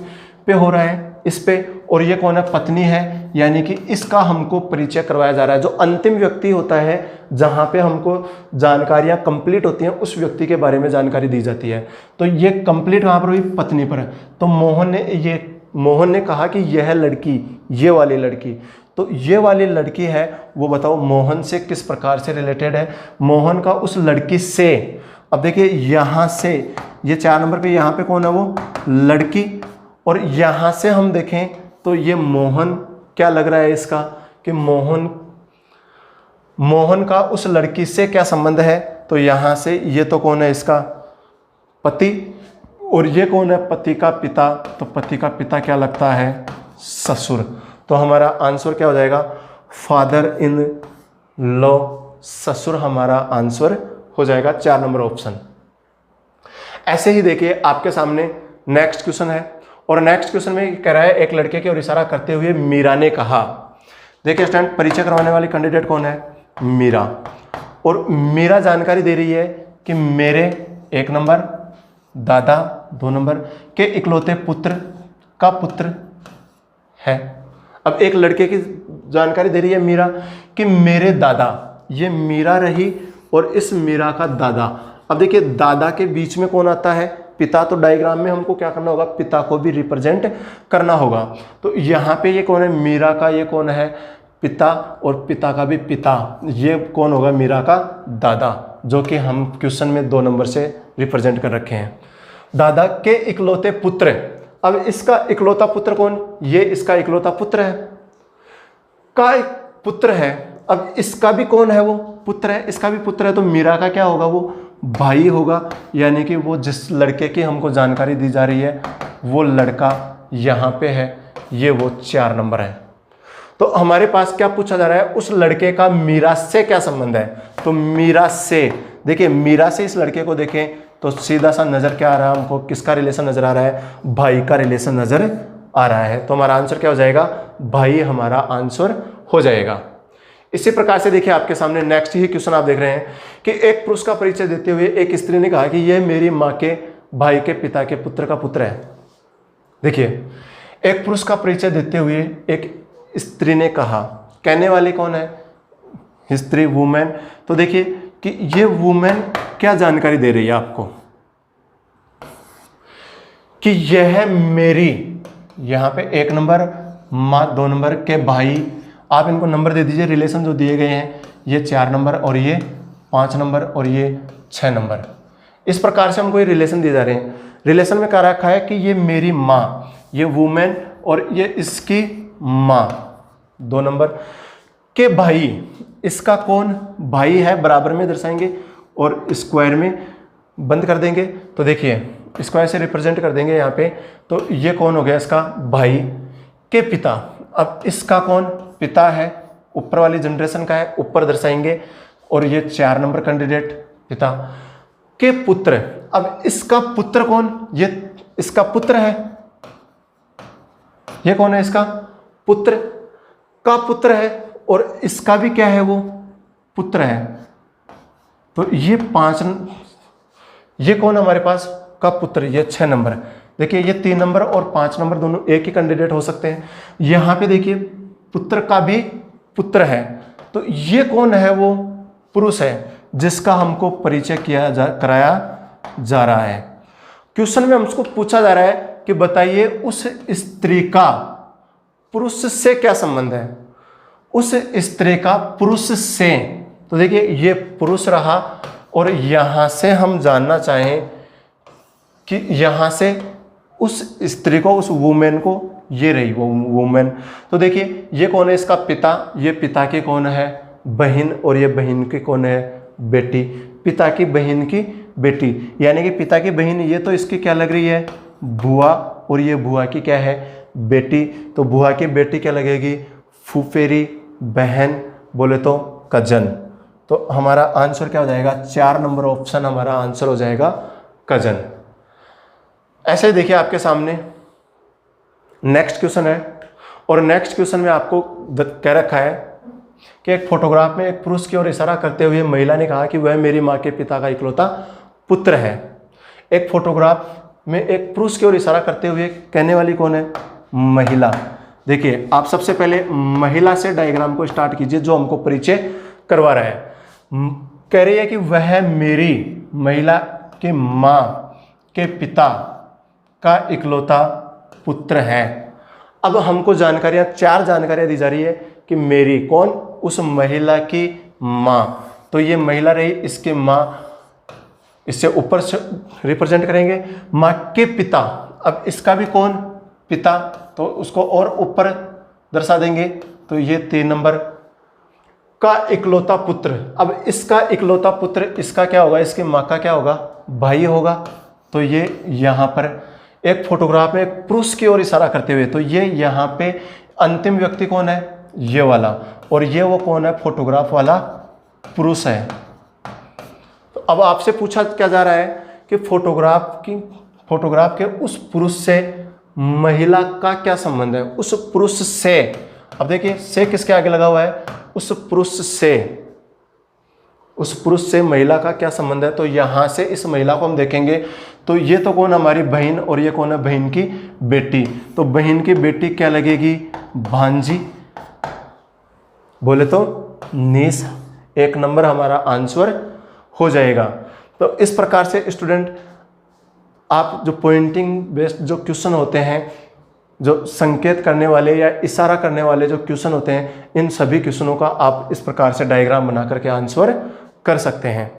पे हो रहा है, इस पे, और ये कौन है, पत्नी है, यानी कि इसका हमको परिचय करवाया जा रहा है। जो अंतिम व्यक्ति होता है जहाँ पे हमको जानकारियाँ कंप्लीट होती हैं, उस व्यक्ति के बारे में जानकारी दी जाती है। तो ये कंप्लीट कहाँ पर हुई, पत्नी पर है। तो मोहन ने कहा कि यह लड़की, ये वाली लड़की, तो ये वाली लड़की है, वो बताओ मोहन से किस प्रकार से रिलेटेड है, मोहन का उस लड़की से। अब देखिए यहाँ से ये 4 नंबर पे, यहाँ पे कौन है, वो लड़की, और यहाँ से हम देखें तो ये मोहन क्या लग रहा है इसका, कि मोहन का उस लड़की से क्या संबंध है, तो यहाँ से ये तो कौन है, इसका पति, और ये कौन है, पति का पिता, तो पति का पिता क्या लगता है, ससुर। तो हमारा आंसर क्या हो जाएगा, फादर इन लॉ ससुर हमारा आंसर हो जाएगा 4 नंबर ऑप्शन। ऐसे ही देखिए आपके सामने नेक्स्ट क्वेश्चन है, और नेक्स्ट क्वेश्चन में कह रहा है एक लड़के की ओर इशारा करते हुए मीरा ने कहा। देखिए स्टूडेंट, परिचय करवाने वाली कैंडिडेट कौन है? मीरा। और मीरा जानकारी दे रही है कि मेरे 1 नंबर दादा 2 नंबर के इकलौते पुत्र का पुत्र है। अब एक लड़के की जानकारी दे रही है मीरा कि मेरे दादा, ये मीरा रही और इस मीरा का दादा। अब देखिए दादा के बीच में कौन आता है? पिता। तो डायग्राम में हमको क्या करना होगा? पिता को भी रिप्रेजेंट करना होगा। तो यहाँ पे ये कौन है? मीरा का ये कौन है? पिता। और पिता का भी पिता, ये कौन होगा? मीरा का दादा, जो कि हम क्वेश्चन में 2 नंबर से रिप्रेजेंट कर रखे हैं। दादा के इकलौते पुत्र। अब इसका इकलौता पुत्र कौन? ये इसका इकलौता पुत्र है, का एक पुत्र है। अब इसका भी कौन है? वो पुत्र है, इसका भी पुत्र है। तो मीरा का क्या होगा? वो भाई होगा। यानी कि वो जिस लड़के की हमको जानकारी दी जा रही है वो लड़का यहाँ पे है, ये वो 4 नंबर है। तो हमारे पास क्या पूछा जा रहा है? उस लड़के का मीरा से क्या संबंध है? तो मीरा से, देखिए मीरा से इस लड़के को देखें तो सीधा सा नजर क्या आ रहा है हमको? किसका रिलेशन नजर आ रहा है? भाई का रिलेशन नजर आ रहा है। तो हमारा आंसर क्या हो जाएगा? भाई हमारा आंसर हो जाएगा। इसी प्रकार से देखिए आपके सामने नेक्स्ट ही क्वेश्चन आप देख रहे हैं कि एक पुरुष का परिचय देते हुए एक स्त्री ने कहा कि यह मेरी माँ के भाई के पिता के पुत्र का पुत्र है। देखिए एक पुरुष का परिचय देते हुए एक स्त्री ने कहा, कहने वाली कौन है? स्त्री, वुमेन। तो देखिए कि ये वुमेन क्या जानकारी दे रही है आपको कि यह मेरी, यहां पे 1 नंबर माँ 2 नंबर के भाई, आप इनको नंबर दे दीजिए। रिलेशन जो दिए गए हैं ये 4 नंबर और ये 5 नंबर और ये 6 नंबर। इस प्रकार से हमको ये रिलेशन दिए जा रहे हैं। रिलेशन में कह रखा है कि ये मेरी माँ, ये वुमेन और ये इसकी माँ 2 नंबर के भाई, इसका कौन भाई है? बराबर में दर्शाएंगे और स्क्वायर में बंद कर देंगे। तो देखिए स्क्वायर से रिप्रेजेंट कर देंगे यहाँ पे। तो ये कौन हो गया? इसका भाई के पिता। अब इसका कौन पिता है? ऊपर वाली जनरेशन का है, ऊपर दर्शाएंगे। और ये 4 नंबर कैंडिडेट पिता के पुत्र। अब इसका पुत्र कौन? ये इसका पुत्र है। ये कौन है? इसका पुत्र का पुत्र है और इसका भी क्या है? वो पुत्र है। तो ये 5, ये कौन हमारे पास का पुत्र? ये 6 नंबर। देखिए ये 3 नंबर और 5 नंबर दोनों एक ही कैंडिडेट हो सकते हैं। यहां पे देखिए पुत्र का भी पुत्र है। तो ये कौन है? वो पुरुष है जिसका हमको परिचय कराया जा रहा है। क्वेश्चन में हमको पूछा जा रहा है कि बताइए उस स्त्री का पुरुष से क्या संबंध है? उस स्त्री का पुरुष से। तो देखिए ये पुरुष रहा और यहां से हम जानना चाहें कि यहां से उस स्त्री को, उस वुमेन को, ये रही वो वुमेन। तो देखिए ये कौन है? इसका पिता। ये पिता की कौन है? बहन। और ये बहन की कौन है? बेटी। पिता की बहन की बेटी, यानी कि पिता की बहन। ये तो इसकी क्या लग रही है? बुआ। और ये बुआ की क्या है? बेटी। तो बुआ की बेटी क्या लगेगी? फूफेरी, बहन, बोले तो कजन। तो हमारा आंसर क्या हो जाएगा? 4 नंबर ऑप्शन हमारा आंसर हो जाएगा कजन। ऐसे ही देखिए आपके सामने नेक्स्ट क्वेश्चन है, और नेक्स्ट क्वेश्चन में आपको कह रखा है कि एक फोटोग्राफ में एक पुरुष की ओर इशारा करते हुए महिला ने कहा कि वह मेरी माँ के पिता का इकलौता पुत्र है। एक फोटोग्राफ में एक पुरुष की ओर इशारा करते हुए कहने वाली कौन है? महिला। देखिए आप सबसे पहले महिला से डायग्राम को स्टार्ट कीजिए जो हमको परिचय करवा रहा है। कह रही है कि वह मेरी, महिला की माँ के पिता का इकलौता पुत्र है। अब हमको जानकारियां, 4 जानकारियां दी जा रही है कि मेरी कौन? उस महिला की माँ। तो ये महिला रही, इसकी माँ, इससे ऊपर से रिप्रेजेंट करेंगे। माँ के पिता, अब इसका भी कौन? पिता। तो उसको और ऊपर दर्शा देंगे। तो ये 3 नंबर का इकलौता पुत्र। अब इसका इकलौता पुत्र, इसका क्या होगा? इसकी माँ का क्या होगा? भाई होगा। तो ये यहाँ पर एक फोटोग्राफ में एक पुरुष की ओर इशारा करते हुए, तो ये यहाँ पे अंतिम व्यक्ति कौन है? ये वाला। और ये वो कौन है? फोटोग्राफ वाला पुरुष है। तो अब आपसे पूछा क्या जा रहा है कि फोटोग्राफ के उस पुरुष से महिला का क्या संबंध है, उस पुरुष से। अब देखिए से किसके आगे लगा हुआ है, उस पुरुष से महिला का क्या संबंध है। तो यहां से इस महिला को हम देखेंगे तो ये तो कौन, हमारी बहन, और ये कौन है, बहन की बेटी। तो बहन की बेटी क्या लगेगी, भांजी, बोले तो नीस। 1 नंबर हमारा आंसर हो जाएगा। तो इस प्रकार से स्टूडेंट आप जो पॉइंटिंग बेस्ड जो क्वेश्चन होते हैं, जो संकेत करने वाले या इशारा करने वाले जो क्वेश्चन होते हैं, इन सभी क्वेश्चनों का आप इस प्रकार से डायग्राम बना करके आंसर कर सकते हैं।